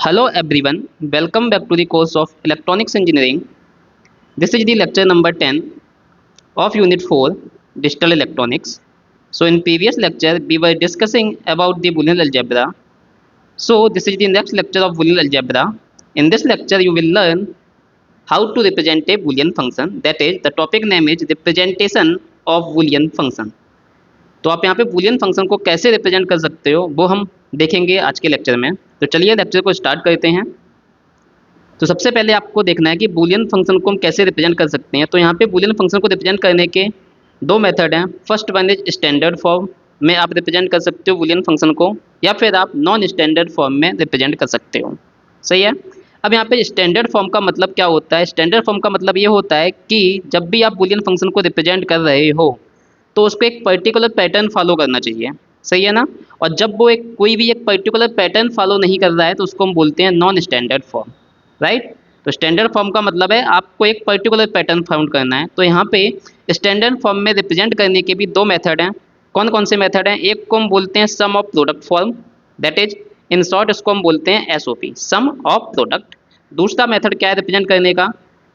Hello everyone, welcome back to the course of Electronics Engineering. This is the lecture number 10 of Unit 4, Digital Electronics. So in previous lecture we were discussing about the Boolean algebra. So this is the next lecture of Boolean algebra. In this lecture you will learn how to represent a Boolean function. That is, the topic name is representation of Boolean function. तो आप यहाँ पे Boolean function को कैसे represent कर सकते हो वो हम देखेंगे आज के लेक्चर में। तो चलिए लेक्चर को स्टार्ट करते हैं। तो सबसे पहले आपको देखना है कि बूलियन फंक्शन को हम कैसे रिप्रेजेंट कर सकते हैं। तो यहाँ पे बूलियन फंक्शन को रिप्रेजेंट करने के दो मेथड हैं। First one is standard form में आप रिप्रेजेंट कर सकते हो बूलियन फंक्शन को, या फिर आप नॉन स्टैंडर्ड फॉर्म में रिप्रेजेंट कर सकते हो। सही है। अब यहाँ पे स्टैंडर्ड फॉर्म का मतलब क्या होता है? स्टैंडर्ड फॉर्म का मतलब ये होता है कि जब भी आप बूलियन फंक्शन को रिप्रेजेंट कर रहे हो तो उसको एक पर्टिकुलर पैटर्न फॉलो करना चाहिए। सही है ना। और जब वो कोई भी एक पर्टिकुलर पैटर्न फॉलो नहीं कर रहा है तो उसको हम बोलते हैं नॉन स्टैंडर्ड फॉर्म। राइट। तो स्टैंडर्ड फॉर्म का मतलब है आपको एक पर्टिकुलर पैटर्न फाउंड करना है। तो यहाँ पे स्टैंडर्ड फॉर्म में रिप्रेजेंट करने के भी दो मेथड हैं। कौन कौन से मेथड हैं? एक को हम बोलते हैं sum of product form, that is in short इसको हम बोलते हैं एसओपी, सम ऑफ प्रोडक्ट। दूसरा मेथड क्या है रिप्रेजेंट करने का?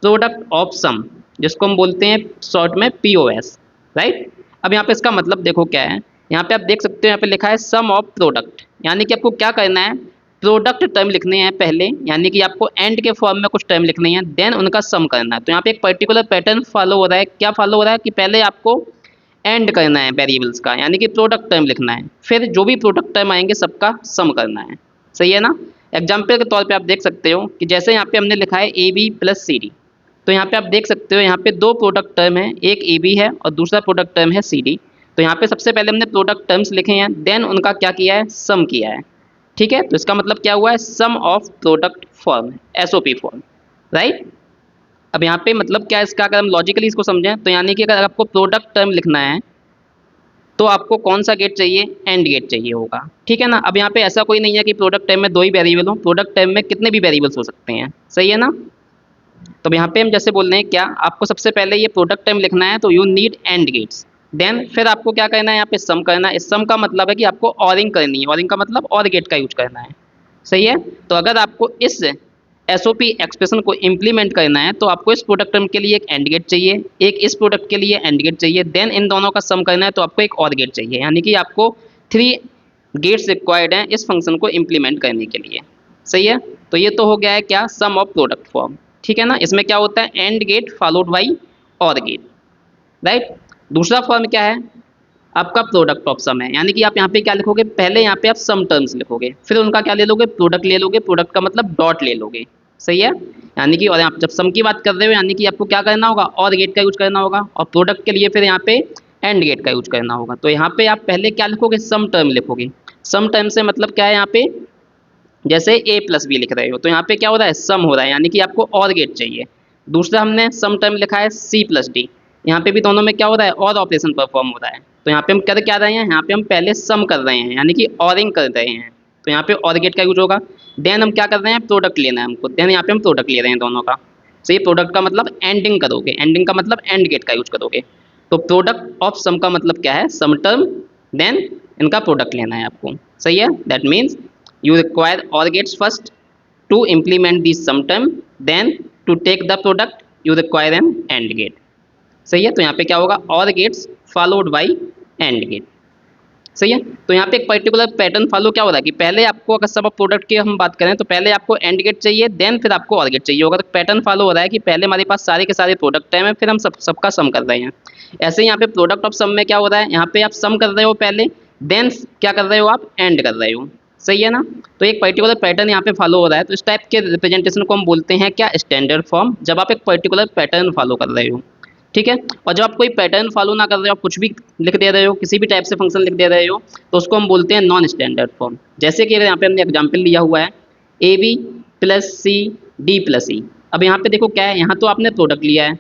प्रोडक्ट ऑफ सम, जिसको हम बोलते हैं शॉर्ट में पीओएस। राइट। अब यहाँ पे इसका मतलब देखो क्या है। यहाँ पे आप देख सकते हो, यहाँ पे लिखा है सम ऑफ प्रोडक्ट, यानी कि आपको क्या करना है? प्रोडक्ट टर्म लिखने हैं पहले, यानी कि आपको एंड के फॉर्म में कुछ टर्म लिखने हैं, देन उनका सम करना है। तो यहाँ पे एक पर्टिकुलर पैटर्न फॉलो हो रहा है। क्या फॉलो हो रहा है कि पहले आपको एंड करना है वेरिएबल्स का, यानी कि प्रोडक्ट टर्म लिखना है, फिर जो भी प्रोडक्ट टर्म आएंगे सबका सम करना है। सही है ना। एग्जाम्पल के तौर पर आप देख सकते हो कि जैसे यहाँ पे हमने लिखा है A B plus C D. तो यहाँ पे आप देख सकते हो यहाँ पे दो प्रोडक्ट टर्म है, एक ए बी है और दूसरा प्रोडक्ट टर्म है सी डी। तो यहाँ पे सबसे पहले हमने प्रोडक्ट टर्म्स लिखे हैं, देन उनका क्या किया है? सम किया है। ठीक है। तो इसका मतलब क्या हुआ है? Sum of product form, SOP form. Right. अब यहाँ पे मतलब क्या है इसका? अगर हम लॉजिकली इसको समझें तो यानी कि अगर आपको प्रोडक्ट टर्म लिखना है तो आपको कौन सा गेट चाहिए? एंड गेट चाहिए होगा। ठीक है ना। अब यहाँ पे ऐसा कोई नहीं है कि प्रोडक्ट टर्म में दो ही वेरिएबल हो, प्रोडक्ट टर्म में कितने भी वेरिएबल्स हो सकते हैं। सही है ना। तो यहाँ पे हम जैसे बोल रहे हैं क्या, आपको सबसे पहले ये प्रोडक्ट टर्म लिखना है तो you need and gates, then फिर आपको क्या करना है? यहाँ पे सम करना है। इस सम का मतलब है कि आपको ऑरिंग करनी है। ऑरिंग का मतलब और गेट का यूज करना है। सही है। तो अगर आपको इस एसओपी एक्सप्रेशन को इम्प्लीमेंट करना है तो आपको इस प्रोडक्ट टर्म के लिए एक एंड गेट चाहिए, एक इस प्रोडक्ट के लिए एंड गेट चाहिए, देन इन दोनों का सम करना है तो आपको एक और गेट चाहिए, यानी कि आपको 3 गेट्स रिक्वायर्ड हैं इस फंक्शन को इम्प्लीमेंट करने के लिए। सही है। तो ये तो हो गया है क्या? सम ऑफ प्रोडक्ट फॉर्म। ठीक है ना। इसमें क्या होता है? एंड गेट फॉलोड बाई और गेट। राइट। दूसरा फॉर्म क्या है? आपका प्रोडक्ट ऑफ सम है, यानी कि आप यहाँ पे क्या लिखोगे? पहले यहाँ पे आप सम टर्म्स लिखोगे, फिर उनका क्या ले लोगे? प्रोडक्ट ले लोगे। प्रोडक्ट का मतलब डॉट ले लोगे। सही है। यानी कि और आप जब सम की बात कर रहे हो यानी कि आपको क्या करना होगा? और गेट का यूज करना होगा, और प्रोडक्ट के लिए फिर यहाँ पे एंड गेट का यूज करना होगा। तो यहाँ पे आप पहले क्या लिखोगे? सम टर्म लिखोगे। सम टर्म से मतलब क्या है? यहाँ पे जैसे ए प्लस बी लिख रहे हो तो यहाँ पे क्या हो रहा है? सम हो रहा है, यानी कि आपको और गेट चाहिए। दूसरा हमने सम टर्म लिखा है सी प्लस डी, यहाँ पे भी दोनों में क्या हो रहा है? और ऑपरेशन परफॉर्म हो रहा है। तो यहाँ पे हम कर क्या रहे हैं? यहाँ पे हम पहले सम कर रहे हैं, यानी कि ऑरिंग कर रहे हैं। तो यहाँ पे और गेट का यूज होगा। देन हम क्या कर रहे हैं? प्रोडक्ट लेना है हमको, देन यहाँ पे हम प्रोडक्ट ले रहे हैं दोनों का। सही। प्रोडक्ट का मतलब एंडिंग करोगे, एंडिंग का मतलब एंड गेट का यूज करोगे। तो प्रोडक्ट ऑफ सम का मतलब क्या है? सम टर्म, देन इनका प्रोडक्ट लेना है आपको। सही है। That means you require OR gates first to implement the sum term, then to take the product you require an AND gate। सही है। तो यहाँ पे क्या होगा? OR gates followed by AND gate। सही है। तो यहाँ पे एक पर्टिकुलर पैटर्न फॉलो क्या हो रहा है कि पहले आपको, अगर सब प्रोडक्ट की हम बात करें तो पहले आपको एंड गेट चाहिए, देन फिर आपको और गेट चाहिए होगा। तो पैटर्न फॉलो हो रहा है कि पहले हमारे पास सारे के सारे प्रोडक्ट हैं, फिर हम सबका सम कर रहे हैं। ऐसे ही यहाँ पे प्रोडक्ट ऑफ सम में क्या हो रहा है? यहाँ पे आप सम कर रहे हो पहले, देन क्या कर रहे हो? आप एंड कर रहे हो। सही है ना। तो एक पर्टिकुलर पैटर्न यहाँ पे फॉलो हो रहा है। तो इस टाइप के रिप्रेजेंटेशन को हम बोलते हैं क्या? स्टैंडर्ड फॉर्म, जब आप एक पर्टिकुलर पैटर्न फॉलो कर रहे हो। ठीक है। और जब आप कोई पैटर्न फॉलो ना कर रहे हो, आप कुछ भी लिख दे रहे हो, किसी भी टाइप से फंक्शन लिख दे रहे हो, तो उसको हम बोलते हैं नॉन स्टैंडर्ड फॉर्म। जैसे कि अगर यहाँ पे हमने एग्जाम्पल लिया हुआ है A B plus C D plus E. अब यहाँ पे देखो क्या है? यहाँ तो आपने प्रोडक्ट लिया है,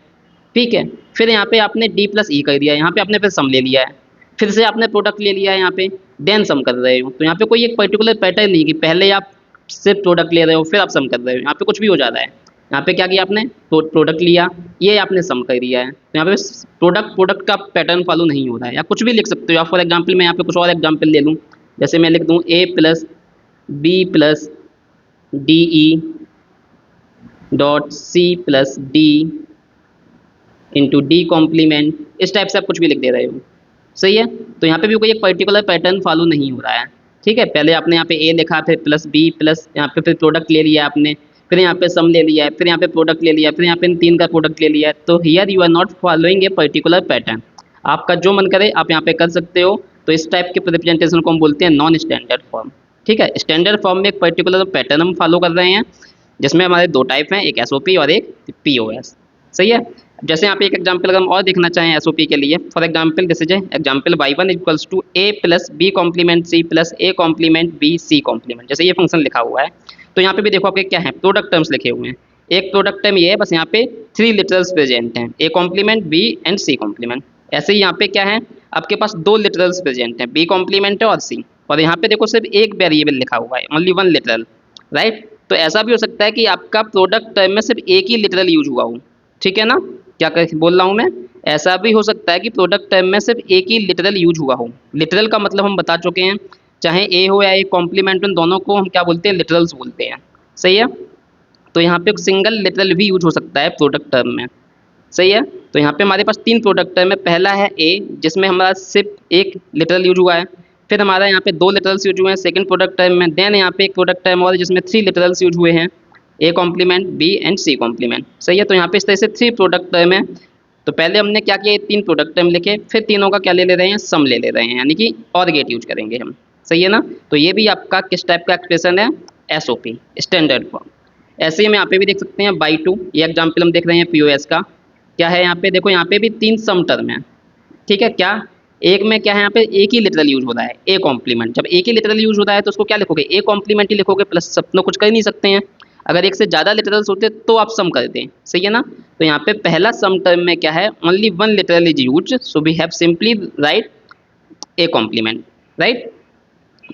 ठीक है, फिर यहाँ पे आपने डी प्लस ई कर दिया, यहाँ पे आपने फिर सम ले लिया है, फिर से आपने प्रोडक्ट ले लिया है यहाँ पे, देन सम कर रहे हो। तो यहाँ पे कोई एक पर्टिकुलर पैटर्न नहीं कि पहले आप सिर्फ प्रोडक्ट ले रहे हो फिर आप सम कर रहे हो। यहाँ पे कुछ भी हो जाता है। यहाँ पे क्या किया आपने? प्रोडक्ट लिया, ये आपने सम कर दिया है। तो यहाँ पे प्रोडक्ट प्रोडक्ट का पैटर्न फॉलो नहीं हो रहा है। या कुछ भी लिख सकते हो आप। फॉर एग्जाम्पल मैं यहाँ पे कुछ और एग्जाम्पल ले लूँ, जैसे मैं लिख दूँ A plus B plus D E dot C plus D into D complement, इस टाइप से आप कुछ भी लिख दे रहे हो, सही है। तो यहाँ पे भी कोई एक पर्टिकुलर पैटर्न फॉलो नहीं हो रहा है, ठीक है। पहले आपने यहाँ पे ए लिखा, फिर प्लस बी प्लस यहाँ पे फिर प्रोडक्ट ले लिया आपने, फिर यहाँ पे सम ले लिया है, फिर यहाँ पे प्रोडक्ट ले लिया, फिर यहाँ पे इन तीन का प्रोडक्ट ले लिया है। तो here you are not following a particular pattern, आपका जो मन करे आप यहाँ पे कर सकते हो। तो इस टाइप के रिप्रेजेंटेशन को हम बोलते हैं नॉन स्टैंडर्ड फॉर्म, ठीक है। स्टैंडर्ड फॉर्म में एक पर्टिकुलर पैटर्न हम फॉलो कर रहे हैं, जिसमें हमारे दो टाइप हैं, एक एसओपी और एक पीओएस, सही है। जैसे यहाँ पे एक एग्जांपल अगर हम और देखना चाहें एसओपी के लिए, for example this is example y1 equals to a plus B complement C plus a complement B C complement, जैसे ये फंक्शन लिखा हुआ है। तो यहाँ पे भी देखो आपके क्या है, प्रोडक्ट टर्म्स लिखे हुए हैं। एक प्रोडक्ट टर्म ये है, बस यहाँ पे 3 लिटरल्स प्रेजेंट हैं, a complement b and c complement. ऐसे ही यहाँ पे क्या है, आपके पास 2 लिटरल्स प्रेजेंट हैं, b कॉम्प्लीमेंट है और c, और यहाँ पे देखो सिर्फ एक वेरिएबल लिखा हुआ है, ओनली 1 लिटरल, राइट। तो ऐसा भी हो सकता है कि आपका प्रोडक्ट टर्म में सिर्फ एक ही लिटरल यूज हुआ हो, ठीक है ना। क्या बोल रहा हूँ मैं, ऐसा भी हो सकता है कि प्रोडक्ट टर्म में सिर्फ एक ही लिटरल यूज हुआ हो। लिटरल का मतलब हम बता चुके हैं, चाहे ए हो या ए कॉम्प्लीमेंट, उन दोनों को हम क्या बोलते हैं, लिटरल्स बोलते हैं, सही है। तो यहाँ पे सिंगल लिटरल भी यूज हो सकता है प्रोडक्ट टर्म में, सही है। तो यहाँ पे हमारे पास 3 प्रोडक्ट टर्म है, पहला है ए जिसमें हमारा सिर्फ एक लिटरल यूज हुआ है, फिर हमारा यहाँ पे 2 लिटरल्स यूज हुए हैं सेकंड प्रोडक्ट टर्म में, देन यहाँ पे एक प्रोडक्ट टर्म और जिसमें 3 लिटरल्स यूज हुए हैं, A complement B and C complement, सही है। तो यहाँ पे इस तरह से 3 प्रोडक्ट टर्म है। तो पहले हमने क्या किया, 3 प्रोडक्ट टर्म लिखे, फिर तीनों का क्या ले ले रहे हैं, सम ले ले रहे हैं, यानी कि और गेट यूज करेंगे हम, सही है ना। तो ये भी आपका किस टाइप का एक्सप्रेशन है, एसओपी, स्टैंडर्ड फॉर्म। ऐसे ही हम यहाँ पे भी देख सकते हैं बाई टू, ये एग्जाम्पल हम देख रहे हैं पीओएस का। क्या है यहाँ पे, देखो यहाँ पे भी 3 सम टर्म है, ठीक है। क्या एक में क्या है, यहाँ पे एक ही लिटरल यूज हो रहा है, ए कॉम्प्लीमेंट। जब एक ही लिटरल यूज हो रहा है तो उसको क्या लिखोगे, ए कॉम्प्लीमेंट ही लिखोगे, प्लस सब लोग कुछ कर ही नहीं सकते हैं। अगर एक से ज़्यादा लिटरल्स होते तो आप सम कर दें, सही है ना। तो यहाँ पे पहला सम टर्म में क्या है, only 1 literal is use, so we have simply write A complement, right.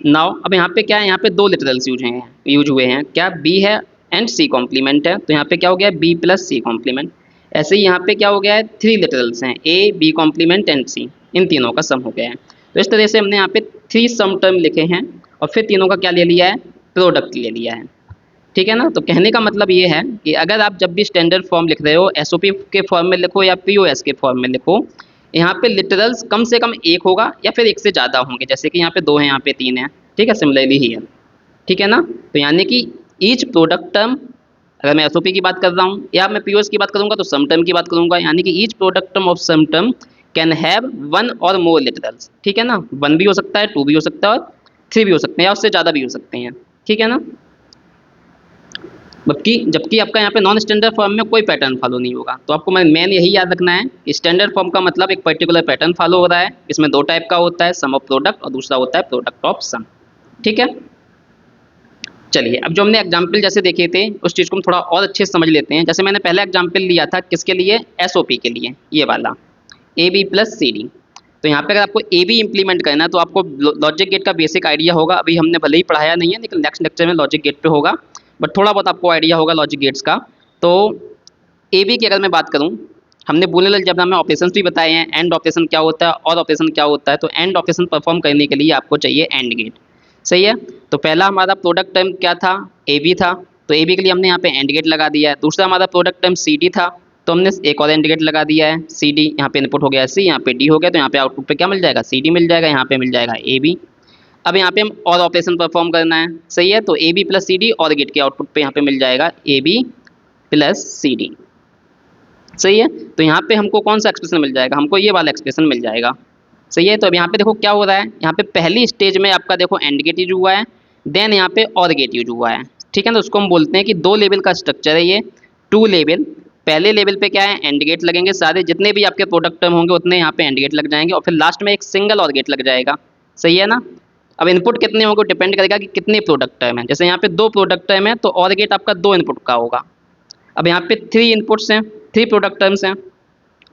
Now अब यहाँ पे क्या है, यहाँ पे 2 लिटरल्स यूज हुए हैं, क्या बी है एंड सी कॉम्प्लीमेंट है, तो यहाँ पे क्या हो गया, बी प्लस सी कॉम्प्लीमेंट। ऐसे ही यहाँ पे क्या हो गया है, 3 लिटरल्स हैं, ए बी कॉम्प्लीमेंट एंड सी, इन तीनों का सम हो गया है। तो इस तरह से हमने यहाँ पे 3 सम टर्म लिखे हैं और फिर तीनों का क्या ले लिया है, प्रोडक्ट ले लिया है, ठीक है ना। तो कहने का मतलब ये है कि अगर आप जब भी स्टैंडर्ड फॉर्म लिख रहे हो, एसओपी के फॉर्म में लिखो या पीओएस के फॉर्म में लिखो, यहाँ पे लिटरल्स कम से कम एक होगा या फिर एक से ज़्यादा होंगे, जैसे कि यहाँ पे 2 हैं, यहाँ पे 3 हैं, ठीक है। सिमिलरली ही है, ठीक है ना। तो यानी कि ईच प्रोडक्ट टर्म, अगर मैं एसओपी की बात कर रहा हूँ या मैं पीओएस की बात करूँगा तो सम टर्म की बात करूँगा, यानी कि each product term of sum term can have 1 और मोर लिटरल्स, ठीक है ना। 1 भी हो सकता है, 2 भी हो सकता है और 3 भी हो सकते हैं, या उससे ज़्यादा भी हो सकते हैं, ठीक है ना। जबकि आपका यहाँ पे नॉन स्टैंडर्ड फॉर्म में कोई पैटर्न फॉलो नहीं होगा। तो आपको मेन यही याद रखना है कि स्टैंडर्ड फॉर्म का मतलब एक पर्टिकुलर पैटर्न फॉलो हो रहा है, इसमें 2 टाइप का होता है, सम ऑफ प्रोडक्ट और दूसरा होता है प्रोडक्ट ऑफ सम, ठीक है। चलिए अब जो हमने एग्जाम्पल जैसे देखे थे उस चीज़ को हम थोड़ा और अच्छे से समझ लेते हैं। जैसे मैंने पहला एग्जाम्पल लिया था किसके लिए, एसओपी के लिए, ये वाला A B plus C D. तो यहाँ पे अगर आपको ए बी इंप्लीमेंट करना है तो आपको लॉजिक गेट का बेसिक आइडिया होगा, अभी हमने भले ही पढ़ाया नहीं है लेकिन नेक्स्ट लेक्चर में लॉजिक गेट पे होगा, बट थोड़ा बहुत आपको आइडिया होगा लॉजिक गेट्स का। तो ए बी की अगर मैं बात करूँ, हमने बूलियन अलजेब्रा में ऑपरेशंस भी बताए हैं, एंड ऑपरेशन क्या होता है और ऑपरेशन क्या होता है। तो एंड ऑपरेशन परफॉर्म करने के लिए आपको चाहिए एंड गेट, सही है। तो पहला हमारा प्रोडक्ट टर्म क्या था, ए बी था, तो ए बी के लिए हमने यहाँ पे एंड गेट लगा दिया है। दूसरा हमारा प्रोडक्ट टर्म सी डी था, तो हमने एक और एंड गेट लगा दिया है, सी डी, यहाँ पे इनपुट हो गया सी, यहाँ पे डी हो गया, तो यहाँ पे आउटपुट पे क्या मिल जाएगा, सी डी मिल जाएगा, यहाँ पे मिल जाएगा ए बी। अब यहाँ पे हम और ऑपरेशन परफॉर्म करना है, सही है। तो A B plus C D और गेट के आउटपुट पे यहाँ पे मिल जाएगा A B plus C D, सही है। तो यहाँ पे हमको कौन सा एक्सप्रेशन मिल जाएगा, हमको ये वाला एक्सप्रेशन मिल जाएगा, सही है। तो अब यहाँ पे देखो क्या हो रहा है, यहाँ पे पहली स्टेज में आपका देखो एंड गेट यूज हुआ है, देन यहाँ पे और गेट यूज हुआ है, ठीक है ना। तो उसको हम बोलते हैं कि 2 लेवल का स्ट्रक्चर है ये, 2 लेवल। पहले लेवल पे क्या है, एंड गेट लगेंगे, सारे जितने भी आपके प्रोडक्ट टर्म होंगे उतने यहाँ पे एंड गेट लग जाएंगे, और फिर लास्ट में एक सिंगल और गेट लग जाएगा, सही है ना। अब इनपुट कितने होंगे डिपेंड करेगा कि कितने प्रोडक्ट टर्म है। जैसे यहाँ पे 2 प्रोडक्ट टर्म है तो और गेट आपका 2 इनपुट का होगा। अब यहाँ पे 3 इनपुट्स हैं, 3 प्रोडक्ट टर्म्स हैं,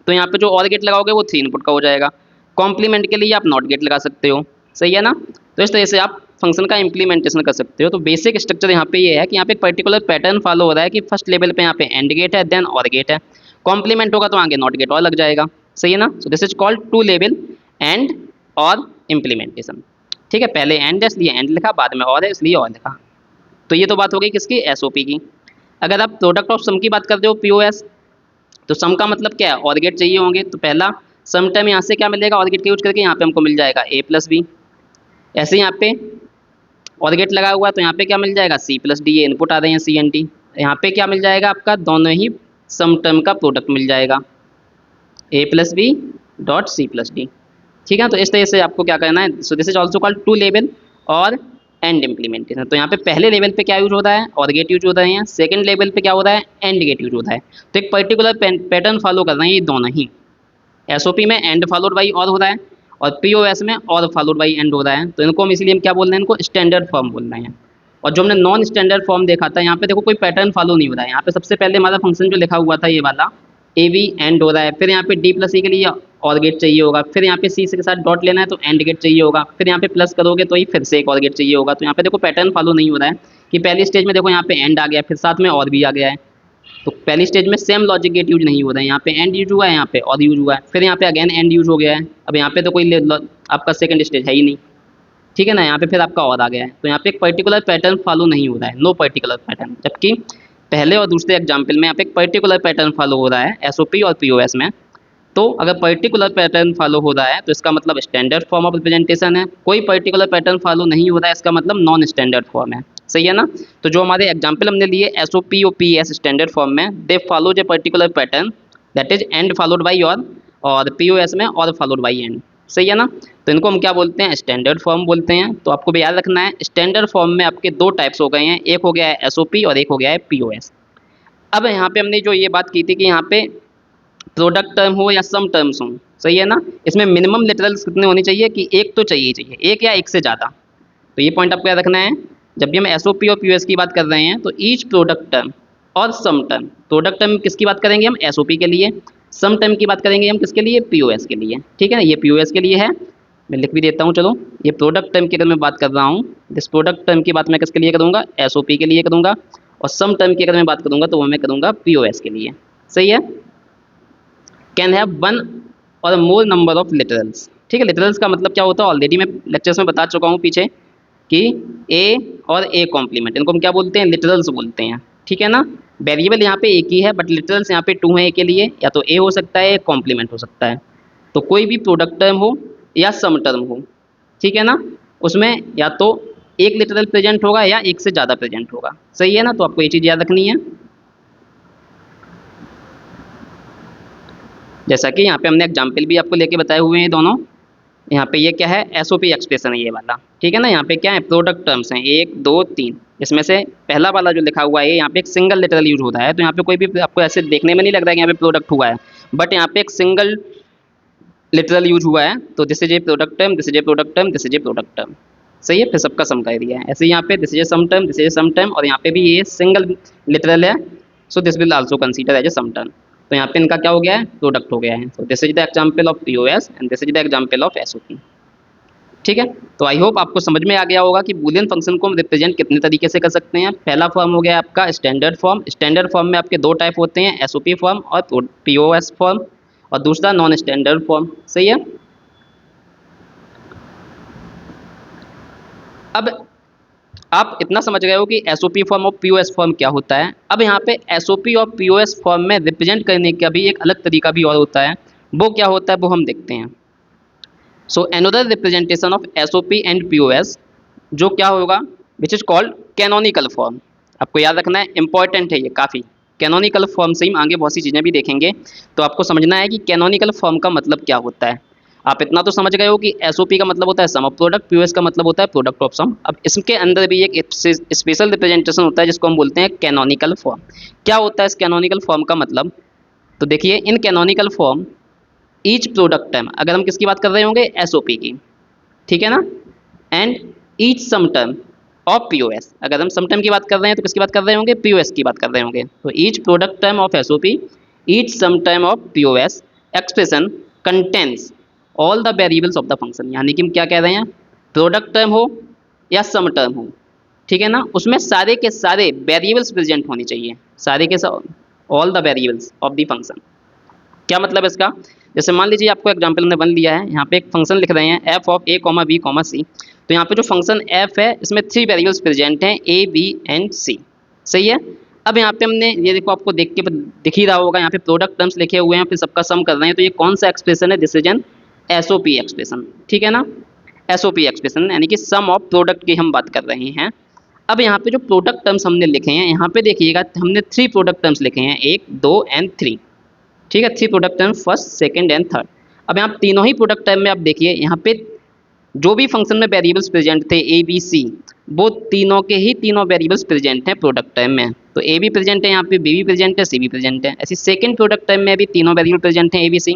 तो यहाँ पे जो और गेट लगाओगे वो 3 इनपुट का हो जाएगा। कॉम्प्लीमेंट के लिए आप नॉट गेट लगा सकते हो, सही है ना। तो इस तरह से आप फंक्शन का इंप्लीमेंटेशन कर सकते हो। तो बेसिक स्ट्रक्चर यहाँ पे ये है कि यहाँ पे एक पर्टिकुलर पैटर्न फॉलो हो रहा है कि फर्स्ट लेवल पे यहाँ पे एंड गेट है, देन और गेट है, कॉम्प्लीमेंट होगा तो आगे नॉट गेट और लग जाएगा, सही है ना। सो this is called 2 level and और इम्प्लीमेंटेशन, ठीक है। पहले एंड है इसलिए एंड लिखा, बाद में और है इसलिए और लिखा। तो ये तो बात हो गई किसकी, एसओपी की। अगर आप प्रोडक्ट ऑफ सम की बात करते हो पीओएस, तो सम का मतलब क्या है, और गेट चाहिए होंगे, तो पहला सम टर्म यहाँ से क्या मिलेगा, और गेट का यूज करके यहाँ पे हमको मिल जाएगा ए प्लस बी। ऐसे यहाँ पे और गेट लगा हुआ है तो यहाँ पे क्या मिल जाएगा, सी प्लस डी, ये इनपुट आ रहे हैं सी एन डी। यहाँ पे क्या मिल जाएगा आपका, दोनों ही सम टर्म का प्रोडक्ट मिल जाएगा, A plus B dot C plus D. ठीक है, तो इस तरह से आपको क्या करना है, so this is also called two level और एंड इम्प्लीमेंटेशन। तो यहाँ पे पहले लेवल पे क्या यूज होता है, और गेट यूज होता है, यहाँ सेकंड लेवल पे क्या होता है, एंड गेट यूज होता है। तो एक पर्टिकुलर पैटर्न फॉलो कर रहे हैं ये दोनों ही, एसओपी में एंड फॉलोड बाई और हो रहा है, और पीओएस में और फॉलोड बाई एंड हो रहा है। तो इनको हम इसलिए हम क्या बोल रहे हैं, इनको स्टैंडर्ड फॉर्म बोल रहे हैं। और जो हमने नॉन स्टैंडर्ड फॉर्म देखा था, यहाँ पे देखो कोई पैटर्न फॉलो नहीं हो रहा है। यहाँ पे सबसे पहले हमारा फंक्शन जो लिखा हुआ था ये वाला, ए वी एंड हो रहा है, फिर यहाँ पे डी प्लस सी के लिए और गेट चाहिए होगा, फिर यहाँ पे सी के साथ डॉट लेना है तो एंड गेट चाहिए होगा, फिर यहाँ पे प्लस करोगे तो ही फिर से एक और गेट चाहिए होगा। तो यहाँ पे देखो पैटर्न फॉलो नहीं हो रहा है कि पहली स्टेज में देखो यहाँ पे एंड आ गया, फिर साथ में और भी आ गया है। तो पहली स्टेज में सेम लॉजिक गेट यूज नहीं हो रहा है, यहाँ पे एंड यूज हुआ है, यहाँ पे और यूज हुआ है, फिर यहाँ पे अगेन एंड यूज हो गया है। अब यहाँ पे तो कोई आपका सेकंड स्टेज है ही नहीं, ठीक है ना, यहाँ पे फिर आपका और आ गया है। तो यहाँ पे एक पर्टिकुलर पैटर्न फॉलो नहीं हो रहा है, नो पर्टिकुलर पैटर्न। जबकि पहले और दूसरे एग्जाम्पल में यहाँ पे एक पर्टिकुलर पैटर्न फॉलो हो रहा है एसओपी और पीओएस में। तो अगर पर्टिकुलर पैटर्न फॉलो हो रहा है तो इसका मतलब स्टैंडर्ड फॉर्म ऑफ रिप्रेजेंटेशन है, कोई पर्टिकुलर पैटर्न फॉलो नहीं हो रहा है इसका मतलब नॉन स्टैंडर्ड फॉर्म है। सही है ना। तो जो हमारे एग्जाम्पल हमने लिए एसओपी और पीएस स्टैंडर्ड फॉर्म में, they follows a particular pattern that is and followed by और पीओएस में और फॉलोड बाई एंड। सही है ना। तो इनको हम क्या बोलते हैं, स्टैंडर्ड फॉर्म बोलते हैं। तो आपको भी याद रखना है स्टैंडर्ड फॉर्म में आपके दो टाइप्स हो गए हैं, एक हो गया है एसओपी और एक हो गया है पीओएस। अब यहाँ पे हमने जो ये बात की थी कि यहाँ पे प्रोडक्ट टर्म हो या सम टर्म्स हो, सही है ना, इसमें मिनिमम लिटरल्स कितने होने चाहिए, कि एक तो चाहिए ही चाहिए, एक या एक से ज़्यादा। तो ये पॉइंट आपको याद रखना है जब भी हम एसओपी और पीओएस की बात कर रहे हैं। तो ईच प्रोडक्ट टर्म और सम टर्म, प्रोडक्ट टर्म किसकी बात करेंगे हम, एसओपी के लिए, सम टर्म की बात करेंगे हम किसके लिए, पीओएस के लिए। ठीक है ना, ये पीओएस के लिए है, मैं लिख भी देता हूँ। चलो, ये प्रोडक्ट टर्म की अगर मैं बात कर रहा हूँ, इस प्रोडक्ट टर्म की बात मैं किसके लिए करूँगा, एसओपी के लिए करूँगा, और सम टर्म की अगर मैं बात करूँगा तो वो मैं करूँगा पीओएस के लिए। सही है। कैन हैव वन और मोर नंबर ऑफ लिटरल्स। ठीक है, लिटरल्स का मतलब क्या होता है ऑलरेडी मैं लेक्चर्स में बता चुका हूँ पीछे, कि ए और ए कॉम्प्लीमेंट, इनको हम क्या बोलते हैं, लिटरल्स बोलते हैं। ठीक है ना। वेरिएबल यहाँ पे एक ही है बट लिटरल्स यहाँ पे टू है ए के लिए, या तो ए हो सकता है, कॉम्प्लीमेंट हो सकता है। तो कोई भी प्रोडक्ट टर्म हो या सम टर्म हो, ठीक है ना, उसमें या तो एक लिटरल प्रेजेंट होगा या एक से ज़्यादा प्रेजेंट होगा। सही है ना। तो आपको ये चीज़ याद रखनी है। जैसा कि यहाँ पे हमने एग्जाम्पल भी आपको लेके बताए हुए हैं दोनों। यहाँ पे ये क्या है, एसओपी एक्सप्रेशन है ये वाला। ठीक है ना। यहाँ पे क्या है, प्रोडक्ट टर्म्स हैं 1 2 3, इसमें से पहला वाला जो लिखा हुआ है यहाँ पे एक सिंगल लिटरल यूज होता है। तो यहाँ पे कोई भी आपको ऐसे देखने में नहीं लग रहा है कि यहाँ पे प्रोडक्ट हुआ है, बट यहाँ पे एक सिंगल लिटरल यूज हुआ है। तो this is A product term, this is A product term, this is A product term. सही है। फिर सबका सम कर दिया है। ऐसे ही यहाँ पे this is a sum term, this is a sum term, और यहाँ पे भी ये सिंगल लिटरल है, so this will also consider as a sum term. तो यहाँ पे इनका क्या हो गया है, प्रोडक्ट हो गया है। तो this is the example of POS and this is the example of SOP. ठीक है। तो आई होप आपको समझ में आ गया होगा कि बूलियन फंक्शन को हम रिप्रेजेंट कितने तरीके से कर सकते हैं। पहला फॉर्म हो गया आपका स्टैंडर्ड फॉर्म। स्टैंडर्ड फॉर्म में आपके दो टाइप होते हैं, एसओपी फॉर्म और पीओएस फॉर्म, और दूसरा नॉन स्टैंडर्ड फॉर्म। सही है। अब आप इतना समझ गए हो कि एसओपी फॉर्म और पीओएस फॉर्म क्या होता है। अब यहाँ पे एसओपी और पीओएस फॉर्म में रिप्रेजेंट करने का भी एक अलग तरीका भी और होता है। वो क्या होता है वो हम देखते हैं। So another representation of SOP and POS जो क्या होगा, which is called canonical form. आपको याद रखना है, इंपॉर्टेंट है ये काफ़ी। कैनोनिकल फॉर्म से ही आगे बहुत सी चीज़ें भी देखेंगे, तो आपको समझना है कि कैनोनिकल फॉर्म का मतलब क्या होता है। आप इतना तो समझ गए हो कि एसओपी का मतलब होता है सम ऑफ प्रोडक्ट, पीओएस का मतलब होता है प्रोडक्ट ऑफ सम। अब इसके अंदर भी एक स्पेशल रिप्रेजेंटेशन होता है जिसको हम बोलते हैं कैनोनिकल फॉर्म। क्या होता है इस कैनोनिकल फॉर्म का मतलब, तो देखिए in canonical form each product term, अगर हम किसकी बात कर रहे होंगे, एसओपी की, ठीक है ना, and each sum term of POS, अगर हम सम टर्म की बात कर रहे हैं तो किसकी बात कर रहे होंगे, पीओएस की बात कर रहे होंगे। तो each product term of SOP, each sum term of POS expression contains all the variables of the function. यानी कि हम क्या कह रहे हैं, प्रोडक्ट टर्म हो या सम टर्म हो, ठीक है ना, उसमें सारे के सारे वेरिएबल्स प्रेजेंट होने चाहिए, सारे के all the variables of the function. क्या मतलब है इसका, जैसे मान लीजिए आपको एग्जाम्पल हमने बन लिया है, यहाँ पे एक फंक्शन लिख रहे हैं F of A comma B comma C. तो यहाँ पे जो फंक्शन एफ है इसमें 3 वेरिएबल्स प्रेजेंट हैं ए बी एंड सी। सही है। अब यहाँ पे हमने ये देखो, आपको देख के दिख ही रहा होगा, यहाँ पे प्रोडक्ट टर्म्स लिखे हुए हैं, फिर सबका सम कर रहे हैं। तो ये कौन सा एक्सप्रेशन है? This is an SOP expression. ठीक है ना, एसओपी एक्सप्रेशन यानी कि सम ऑफ प्रोडक्ट की हम बात कर रहे हैं। अब यहाँ पे जो प्रोडक्ट टर्म्स हमने लिखे हैं, यहाँ पे देखिएगा हमने 3 प्रोडक्ट टर्म्स लिखे हैं, 1 2 एंड 3। ठीक है, 3 product term, first second and third. अब यहाँ तीनों ही प्रोडक्ट टर्म में आप देखिए, यहाँ पे जो भी फंक्शन में वेरिएबल्स प्रेजेंट थे ए बी सी, वो तीनों के ही तीनों वेरिएबल्स प्रेजेंट हैं प्रोडक्ट टर्म में। तो ए भी प्रेजेंट है, यहाँ पे बी भी प्रेजेंट है, सी भी प्रेजेंट है। ऐसे सेकंड प्रोडक्ट टर्म में भी तीनों वेरिएबल प्रेजेंट हैं A B C.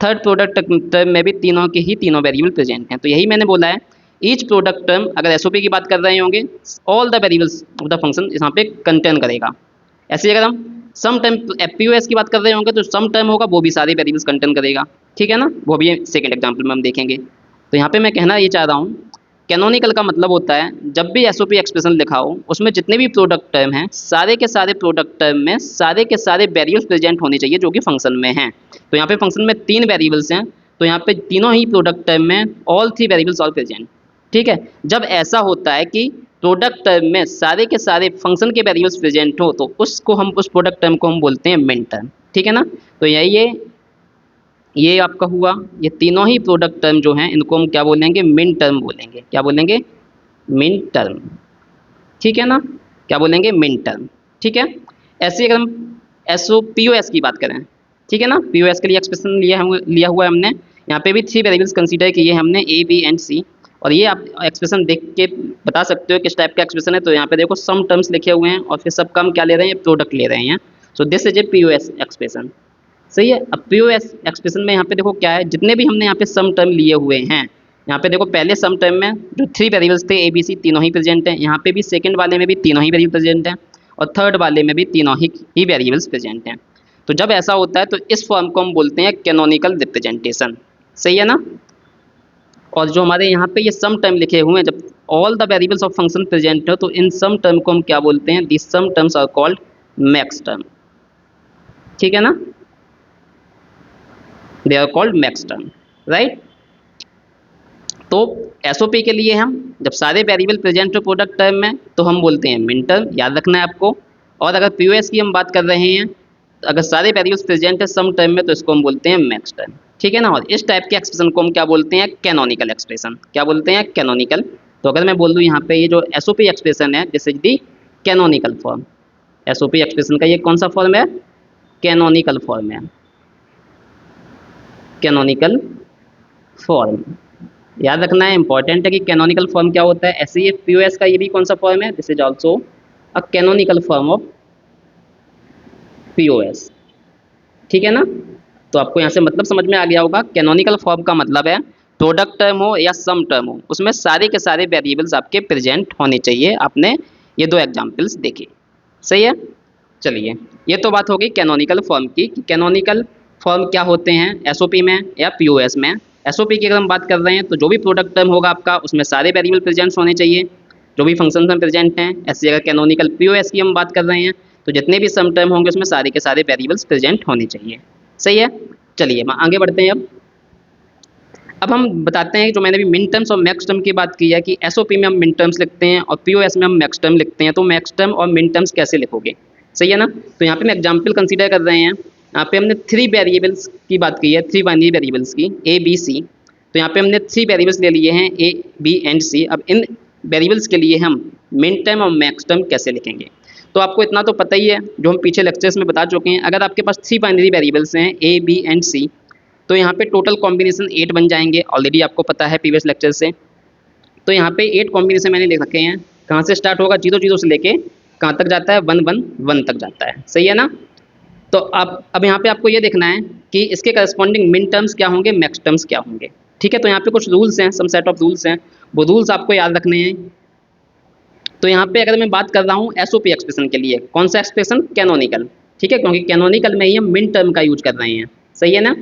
Third product term में भी तीनों के ही तीनों वेरिएबल प्रेजेंट हैं। तो यही मैंने बोला है, ईच प्रोडक्ट टर्म अगर एसओपी की बात कर रहे होंगे, all the variables of the function यहाँ पे कंटेन करेगा। ऐसे अगर हम सम टर्म पीओएस की बात कर रहे होंगे, तो सम टर्म होगा वो भी सारे वेरिएबल्स कंटेन करेगा। ठीक है ना, वो भी सेकंड एग्जांपल में हम देखेंगे। तो यहाँ पे मैं कहना ये चाह रहा हूँ, कैनोनिकल का मतलब होता है जब भी एसओपी एक्सप्रेशन लिखा हो, उसमें जितने भी प्रोडक्ट टर्म हैं, सारे के सारे प्रोडक्ट टर्म में सारे के सारे वेरिएबल्स प्रेजेंट होने चाहिए जो कि फंक्शन में हैं। तो यहाँ पे फंक्शन में 3 वेरिएबल्स हैं, तो यहाँ पे तीनों ही प्रोडक्ट टर्म में ऑल 3 वेरिएबल्स आर प्रेजेंट। ठीक है, जब ऐसा होता है कि प्रोडक्ट टर्म में सारे के सारे फंक्शन के वेरिएबल्स प्रेजेंट हो, तो उसको हम, उस प्रोडक्ट टर्म को हम बोलते हैं मिन टर्म। ठीक है ना, तो यही ये आपका हुआ। ये तीनों ही प्रोडक्ट टर्म जो हैं, इनको हम क्या बोलेंगे? मिन टर्म बोलेंगे। क्या बोलेंगे? Min term. ठीक है ना, क्या बोलेंगे? Min term. ठीक है। ऐसे अगर हम एसओ पीओएस की बात करें, ठीक है ना, पीओएस के लिए एक्सप्रेशन लिया हुआ है हमने। यहाँ पे भी 3 वेरिएबल्स कंसीडर किए हमने, ए बी एंड सी। और ये आप एक्सप्रेशन देख के बता सकते हो किस टाइप का एक्सप्रेशन है। तो यहाँ पे देखो सम टर्म्स लिखे हुए हैं और फिर सबका हम क्या ले रहे हैं? प्रोडक्ट ले रहे हैं। So this is A POS expression. सही है। अब पीओएस एक्सप्रेशन में यहाँ पे देखो क्या है, जितने भी हमने यहाँ पे सम टर्म लिए हुए हैं, यहाँ पे देखो पहले सम टर्म में जो 3 वेरिएबल्स थे ए बी सी, तीनों ही प्रेजेंट हैं। यहाँ पे भी सेकंड वाले में भी तीनों ही वेरिएबल प्रेजेंट हैं, और थर्ड वाले में भी तीनों ही वेरिएबल्स प्रेजेंट हैं। तो जब ऐसा होता है तो इस फॉर्म को हम बोलते हैं कैनोनिकल रिप्रेजेंटेशन। सही है ना। और जो हमारे यहाँ पे ये सम टर्म लिखे हुए हैं, जब all the variables of function present हो, तो इन सम टर्म को हम क्या बोलते हैं? This sum terms are called max term. ठीक है ना, they are called max term, right. तो एसओपी के लिए हम जब सारे वेरिएबल प्रेजेंट हो प्रोडक्ट टर्म में, तो हम बोलते हैं मिन टर्म, याद रखना है आपको। और अगर पीओएस की हम बात कर रहे हैं, तो अगर सारे वेरिएबल्स प्रेजेंट है सम टर्म में, तो इसको हम बोलते हैं मैक्स टर्म। ठीक है ना। और इस टाइप के एक्सप्रेशन को हम क्या बोलते हैं? Canonical expression. क्या बोलते हैं? कैनोनिकल। तो अगर मैं बोल दूँ यहाँ पे, ये जो एसओपी एक्सप्रेशन है, this is the canonical form. SOP expression का ये कौन सा फॉर्म है? कैनोनिकल फॉर्म है। कैनोनिकल फॉर्म याद रखना है, इंपॉर्टेंट है कि कैनोनिकल फॉर्म क्या होता है। ऐसे ही पीओएस का ये भी कौन सा फॉर्म है? This is also a canonical form of POS. ठीक है ना। तो आपको यहाँ से मतलब समझ में आ गया होगा। कैनोनिकल फॉर्म का मतलब है प्रोडक्ट टर्म हो या सम टर्म हो, उसमें सारे के सारे वेरिएबल्स आपके प्रेजेंट होने चाहिए। आपने ये 2 एग्जाम्पल्स देखे। सही है। चलिए, ये तो बात हो गई कैनोनिकल फॉर्म की, कि कैनोनिकल फॉर्म क्या होते हैं एसओपी में या पीओएस में। एसओपी की अगर हम बात कर रहे हैं, तो जो भी प्रोडक्ट टर्म होगा आपका, उसमें सारे वेरिएबल प्रेजेंट होने चाहिए, जो भी फंक्शन में प्रेजेंट हैं। ऐसे अगर कैनोनिकल पीओएस की हम बात कर रहे हैं, तो जितने भी सम टर्म होंगे उसमें सारे के सारे वेरिएबल्स प्रेजेंट होने चाहिए। सही है। चलिए आगे बढ़ते हैं। अब हम बताते हैं, जो मैंने भी मिन टर्म्स और मैक्स टर्म की बात की है, कि एसओपी में हम मिन टर्म्स लिखते हैं और पीओएस में हम मैक्स टर्म लिखते हैं। तो मैक्स टर्म और मिन टर्म्स कैसे लिखोगे? सही है ना। तो यहाँ पे मैं एग्जाम्पल कंसीडर कर रहे हैं। यहाँ पे हमने 3 वेरिएबल्स की बात की है, 3 बाइनरी वेरिएबल्स की, ए बी सी। तो यहाँ पे हमने 3 वेरिएबल्स ले लिए हैं, ए बी एंड सी। अब इन वेरिएबल्स के लिए हम मिन टर्म और मैक्स टर्म कैसे लिखेंगे? तो आपको इतना तो पता ही है, जो हम पीछे लेक्चर्स में बता चुके हैं। अगर आपके पास 3 बाइनरी वेरिएबल्स हैं, ए बी एंड सी, तो यहाँ पे टोटल कॉम्बिनेशन 8 बन जाएंगे। ऑलरेडी आपको पता है प्रीवियस लेक्चर से। तो यहाँ पे 8 कॉम्बिनेशन मैंने लिख रखे हैं। कहाँ से स्टार्ट होगा? 0 0 से लेके कहाँ तक जाता है? 1 1 1 तक जाता है। सही है ना। तो अब यहाँ पे आपको ये देखना है कि इसके करस्पॉन्डिंग मिन टर्म्स क्या होंगे, मैक्स टर्म्स क्या होंगे। ठीक है। तो यहाँ पे कुछ रूल्स हैं, सम सेट ऑफ रूल्स हैं, वो रूल्स आपको याद रखने हैं। तो यहाँ पे अगर मैं बात कर रहा हूँ एसओपी एक्सप्रेशन के लिए, कौन सा एक्सप्रेशन? कैनोनिकल। ठीक है, क्योंकि कैनोनिकल में ही हम मिन टर्म का यूज कर रहे हैं। सही है ना।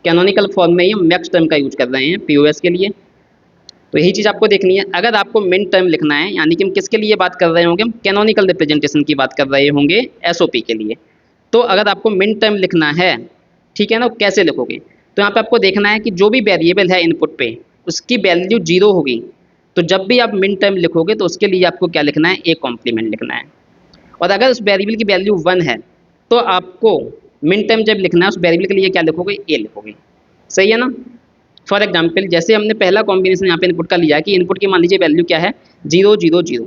कैनोनिकल फॉर्म में ही हम मैक्स टर्म का यूज कर रहे हैं पीओएस के लिए। तो यही चीज़ आपको देखनी है। अगर आपको मिन टर्म लिखना है, यानी कि हम किसके लिए बात कर रहे होंगे? हम कैनोनिकल रिप्रेजेंटेशन की बात कर रहे होंगे एसओपी के लिए। तो अगर आपको मिन टर्म लिखना है, ठीक है ना, कैसे लिखोगे? तो यहाँ पे आपको देखना है कि जो भी वेरिएबल है इनपुट पे उसकी वैल्यू 0 होगी, तो जब भी आप मिन टर्म लिखोगे तो उसके लिए आपको क्या लिखना है, ए कॉम्प्लीमेंट लिखना है। और अगर उस वेरिएबल की वैल्यू 1 है तो आपको मिन टर्म जब लिखना है उस वेरिएबल के लिए क्या लिखोगे, ए लिखोगे। सही है ना। फॉर एग्जाम्पल जैसे हमने पहला कॉम्बिनेशन यहाँ पे इनपुट का लिया है कि इनपुट की मान लीजिए वैल्यू क्या है, 0 0 0।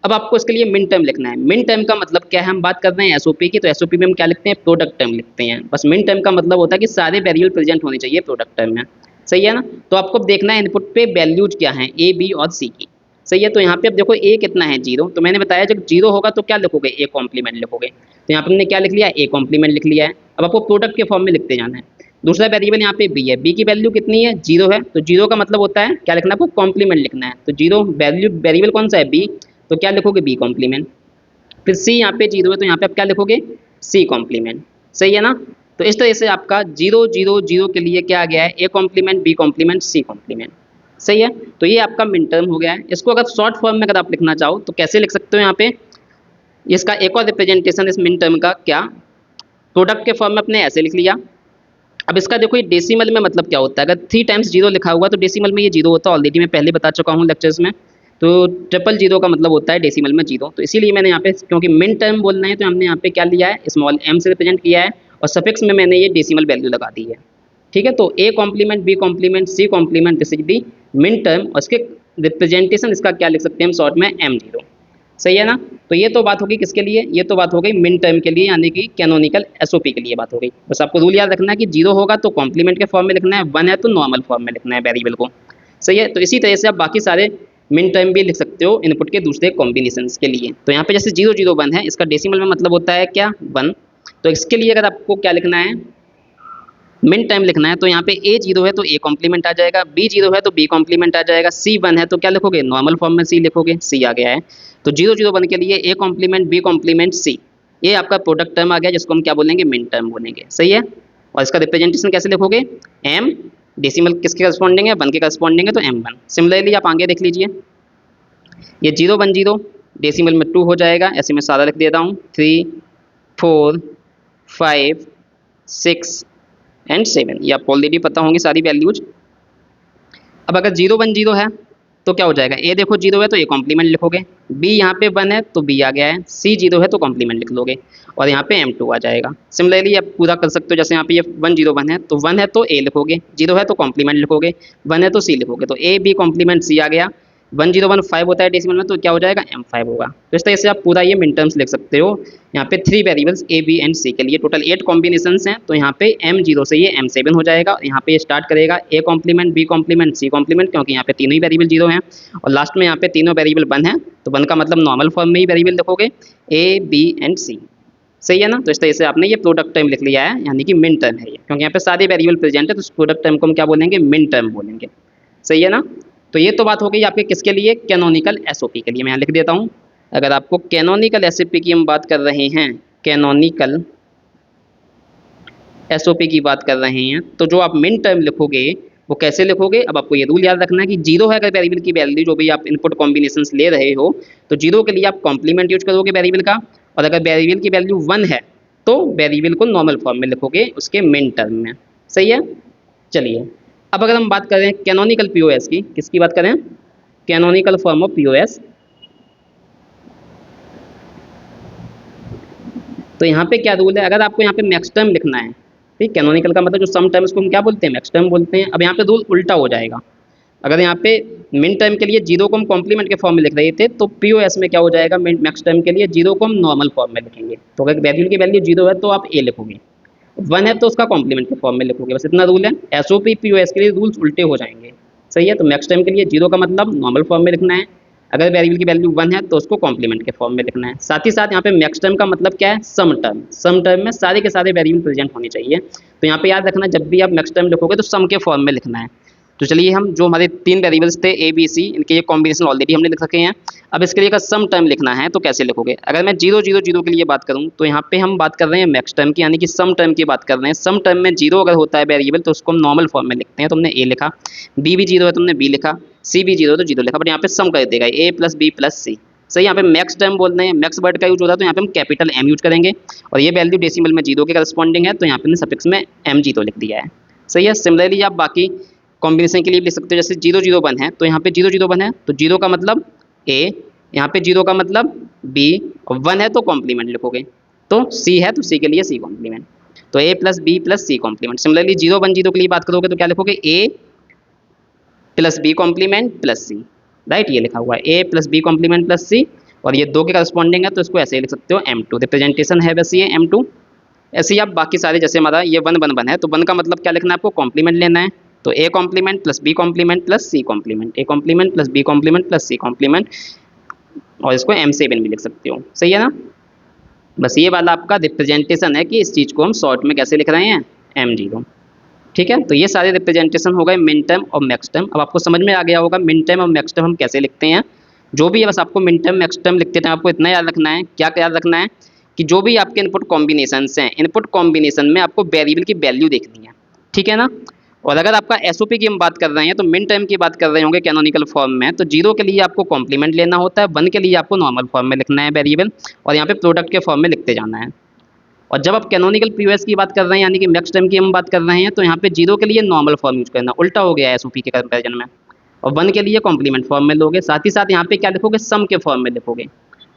अब आपको इसके लिए मिन टर्म लिखना है। मिन टर्म का मतलब क्या है, हम बात कर रहे हैं एसओपी की, तो एसओपी में हम क्या लिखते हैं, प्रोडक्ट टर्म लिखते हैं। बस मिन टर्म का मतलब होता है कि सारे वेरिएबल प्रेजेंट होने चाहिए प्रोडक्ट टर्म में। सही है ना। तो आपको देखना है इनपुट पे वैल्यूज क्या है, ए बी और सी की। सही है। तो यहाँ पे अब देखो ए कितना है, 0। तो मैंने बताया जब 0 होगा तो क्या लिखोगे, ए कॉम्प्लीमेंट लिखोगे। तो यहाँ पे हमने क्या लिख लिया, ए कॉम्प्लीमेंट लिख लिया है। अब आपको प्रोडक्ट के फॉर्म में लिखते जाना है। दूसरा वेरिएबल यहाँ पे बी है, बी की वैल्यू कितनी है, 0 है। तो 0 का मतलब होता है क्या लिखना है, आपको कॉम्प्लीमेंट लिखना है। तो 0 वैल्यू वेरिएबल कौन सा है, बी, तो क्या लिखोगे, बी कॉम्प्लीमेंट। फिर सी यहाँ पे 0 है तो यहाँ पे आप क्या लिखोगे, सी कॉम्प्लीमेंट। सही है ना। तो इस तरह से आपका 0 0 0 के लिए क्या आ गया है, A complement, B complement, C complement. सही है। तो ये आपका मिन टर्म हो गया है। इसको अगर शॉर्ट फॉर्म में अगर आप लिखना चाहो तो कैसे लिख सकते हो, यहाँ पे इसका एक और रिप्रेजेंटेशन इस मिन टर्म का, क्या, प्रोडक्ट के फॉर्म में अपने ऐसे लिख लिया। अब इसका देखो ये डेसिमल में मतलब क्या होता है, अगर 3 टाइम्स 0 लिखा हुआ तो डेसिमल में ये 0 होता है, ऑलरेडी मैं पहले बता चुका हूँ लेक्चर्स में। तो 000 का मतलब होता है डेसिमल में 0। तो इसीलिए मैंने यहाँ पे, क्योंकि मिन टर्म बोलना है तो हमने यहाँ पे क्या लिया है, स्मॉल m से रिप्रेजेंट किया है, और सफिक्स में मैंने ये डेसिमल वैल्यू लगा दी है। ठीक है। तो A complement, B complement, C complement, this is the min term, और इसके रिप्रेजेंटेशन इसका क्या लिख सकते हैं हम शॉर्ट में, m0। सही है ना। तो ये तो बात होगी किसके लिए, ये तो बात हो गई मिन टर्म के लिए, यानी कि कैनोनिकल एसओपी के लिए बात हो गई। बस आपको रूल याद रखना है कि 0 होगा तो कॉम्प्लीमेंट के फॉर्म में लिखना है, 1 है तो नॉर्मल फॉर्म में लिखना है वेरिएबल को। सही है। तो इसी तरह से आप बाकी सारे मिन टर्म भी लिख सकते हो इनपुट के दूसरे कॉम्बिनेशन के लिए। तो यहाँ पे जैसे 0 0 1 है, इसका डेसिमल में मतलब होता है क्या, 1। तो इसके लिए अगर आपको क्या लिखना है, मिन टाइम लिखना है, तो यहाँ पे ए 0 है तो ए कॉम्प्लीमेंट आ जाएगा, बी 0 है तो बी कॉम्प्लीमेंट आ जाएगा, सी 1 है तो क्या लिखोगे, नॉर्मल फॉर्म में सी लिखोगे, सी आ गया है। तो 0 0 1 के लिए ए कॉम्प्लीमेंट, बी कॉम्प्लीमेंट, सी, ये आपका प्रोडक्ट टर्म आ गया जिसको हम क्या बोलेंगे, मिन टर्म बोलेंगे। सही है। और इसका रिप्रेजेंटेशन कैसे लिखोगे, एम, डेसिमल किसके करस्पॉन्डिंग है, 1 के करस्पॉन्डिंग है तो m1। सिमिलरली आप आगे देख लीजिए, ये 0 1 0 डेसिमल में 2 हो जाएगा, ऐसे मैं सादा लिख देता हूँ, 3 4 5 6 एंड 7, ये आपको ऑलरेडी पता होंगी सारी वैल्यूज। अब अगर 0 1 0 है तो क्या हो जाएगा, ए देखो 0 है तो ए कॉम्प्लीमेंट लिखोगे, बी यहाँ पे 1 है तो बी आ गया है, सी 0 है तो कॉम्प्लीमेंट लिख लोगे, और यहाँ पे m2 आ जाएगा। सिमिलरली आप पूरा कर सकते हो, जैसे यहाँ पे ये 1 0 1 है तो 1 है तो ए लिखोगे, 0 है तो कॉम्प्लीमेंट लिखोगे, 1 है तो सी लिखोगे, तो ए बी कॉम्प्लीमेंट सी आ गया। 1 0 1 5 होता है डेसिमल में तो क्या हो जाएगा, m5 होगा। तो इस तरह से आप पूरा ये मिन टर्म्स लिख सकते हो। यहाँ पे 3 वेरिएबल्स ए बी एंड सी के लिए टोटल 8 कॉम्बिनेशंस हैं, तो यहाँ पे m0 से ये m7 हो जाएगा। यहाँ पे ये स्टार्ट करेगा A complement, B complement, C complement, क्योंकि यहाँ पे तीनों ही वेरिएबल 0 हैं, और लास्ट में यहाँ पे तीनों वेरिएबल 1 है, तो 1 का मतलब नॉर्मल फॉर्म में ही वेरिएबल लिखोगे, ए बी एंड सी। सही है ना। तो इस तरह से आपने ये प्रोडक्ट टर्म लिख लिया है, यानी कि मिन टर्म है ये, क्योंकि यहाँ पे सारे वेरिएबल प्रेजेंट है, तो इस प्रोडक्ट टर्म को हम क्या बोलेंगे, मिन टर्म बोलेंगे। सही है ना। तो ये तो बात हो गई आपके किसके लिए, कैनोनिकल एसओपी के लिए। मैं यहाँ लिख देता हूँ, अगर आपको कैनोनिकल एसओपी की हम बात कर रहे हैं, कैनोनिकल एसओपी की बात कर रहे हैं, तो जो आप मिन टर्म लिखोगे वो कैसे लिखोगे। अब आपको ये रूल याद रखना है कि 0 है अगर वेरिएबल की वैल्यू, जो भी आप इनपुट कॉम्बिनेशंस ले रहे हो, तो 0 के लिए आप कॉम्प्लीमेंट यूज करोगे वेरिएबल का, और अगर वेरिएबल की वैल्यू 1 है तो वेरिएबल को नॉर्मल फॉर्म में लिखोगे उसके मिन टर्म में। सही है। चलिए अब अगर हम बात करें कैनोनिकल पीओएस की, किसकी बात करें, कैनोनिकल फॉर्म ऑफ पीओएस, तो यहाँ पे क्या रूल है, अगर आपको यहाँ पे मैक्स टर्म लिखना है, ठीक, कैनोनिकल का मतलब जो सम टर्म इसको हम क्या बोलते हैं, मैक्स टर्म बोलते हैं। अब यहाँ पे रूल उल्टा हो जाएगा, अगर यहाँ पे मिन टर्म के लिए 0 को हम कॉम्प्लीमेंट के फॉर्म में लिख रहे थे, तो पीओएस में क्या हो जाएगा, मैक्स टर्म के लिए 0 को हम नॉर्मल फॉर्म में लिखेंगे। तो अगर वेरिएबल की वैल्यू 0 है तो आप ए लिखोगे, 1 है तो उसका कॉम्प्लीमेंट के फॉर्म में लिखोगे, बस इतना रूल है। एसओपी पीओएस के लिए रूल्स उल्टे हो जाएंगे। सही है। तो मैक्स टाइम के लिए 0 का मतलब नॉर्मल फॉर्म में लिखना है, अगर वेरिएबल की वैल्यू 1 है तो उसको कॉम्प्लीमेंट के फॉर्म में लिखना है। साथ ही साथ यहाँ पे मैक्स टर्म का मतलब क्या है, सम टर्म, सम टर्म में सारे के सारे वेरिएबल प्रेजेंट होने चाहिए। तो यहाँ पे याद रखना, जब भी आप मैक्स टर्म लिखोगे तो सम के फॉर्म में लिखना है। तो चलिए हम जो हमारे 3 वेरिएबल्स थे ए बी सी, इनके ये कॉम्बिनेशन ऑलरेडी हमने लिख सके हैं। अब इसके लिए अगर सम टर्म लिखना है तो कैसे लिखोगे, अगर मैं 0 0 0 के लिए बात करूँ तो यहाँ पे हम बात कर रहे हैं मैक्स टर्म की, यानी कि सम टर्म की बात कर रहे हैं। सम टर्म में 0 अगर होता है वेरिएबल तो उसको हम नॉर्मल फॉर्म में लिखते हैं, तो हमने ए लिखा, बी भी 0 है तुमने बी लिखा, सी भी 0 है तो 0 लिखा, बट यहाँ पे सम कर देगा ए प्लस बी प्लस सी। सही। यहाँ पे मैक्स टर्म बोल रहे हैं, मैक्स वर्ड का यूज होता है, तो यहाँ पे हम कैपिटल एम यूज करेंगे, और ये वैल्यू डेसिमल में 0 के करस्पॉन्डिंग है, तो यहाँ पे हमने सफिक्स में m0 लिख दिया है। सही है। सिमिलरली आप बाकी कॉम्बिनेशन के लिए भी लिख सकते हो, जैसे 0 0 1 है तो यहाँ पे 0 0 1 है तो 0 का मतलब ए, यहाँ पे 0 का मतलब बी, और 1 है तो कॉम्प्लीमेंट लिखोगे, तो सी है तो सी के लिए सी कॉम्प्लीमेंट, तो A plus B plus C complement. Similarly 0 1 0 के लिए बात करोगे तो क्या लिखोगे, ए प्लस बी कॉम्प्लीमेंट प्लस सी, राइट, ये लिखा हुआ है A plus B complement plus सी, और ये 2 के करस्पॉन्डिंग है तो इसको ऐसे ही लिख सकते हो m2, रिप्रेजेंटेशन है वैसे ये m2। ऐसे ही आप बाकी सारे, जैसे हमारा ये 1 1 1 है तो 1 का मतलब क्या लिखना है आपको, कॉम्प्लीमेंट लेना है, तो A complement plus B complement plus C complement, A complement plus B complement plus C complement, और इसको m7 भी लिख सकते हो, सही है ना। बस ये वाला आपका रिप्रेजेंटेशन है कि इस चीज़ को हम शॉर्ट में कैसे लिख रहे हैं, m0, ठीक है। तो ये सारे रिप्रेजेंटेशन हो गए मिन टर्म और मैक्स टर्म। अब आपको समझ में आ गया होगा मिन टर्म और मैक्स टर्म हम कैसे लिखते हैं। जो भी है बस आपको मिन टर्म मैक्स टर्म लिखते टाइम आपको इतना याद रखना है, क्या याद रखना है कि जो भी आपके इनपुट कॉम्बिनेशंस हैं, इनपुट कॉम्बिनेशन में आपको वेरिएबल की वैल्यू देखनी है, ठीक है ना। और अगर आपका एसओपी की हम बात कर रहे हैं तो मिन टर्म की बात कर रहे होंगे कैनोनिकल फॉर्म में, तो 0 के लिए आपको कॉम्प्लीमेंट लेना होता है, 1 के लिए आपको नॉर्मल फॉर्म में लिखना है वेरिएबल, और यहाँ पे प्रोडक्ट के फॉर्म में लिखते जाना है। और जब आप कैनोनिकल पीओएस की बात कर रहे हैं यानी कि मैक्स टर्म की हम बात कर रहे हैं, तो यहाँ पे 0 के लिए नॉर्मल फॉर्म यूज करना, उल्टा हो गया है एसओपी के कंपेरिजन में, और 1 के लिए कॉम्प्लीमेंट फॉर्म में लोगे, साथ ही साथ यहाँ पे क्या लिखोगे, सम के फॉर्म में लिखोगे,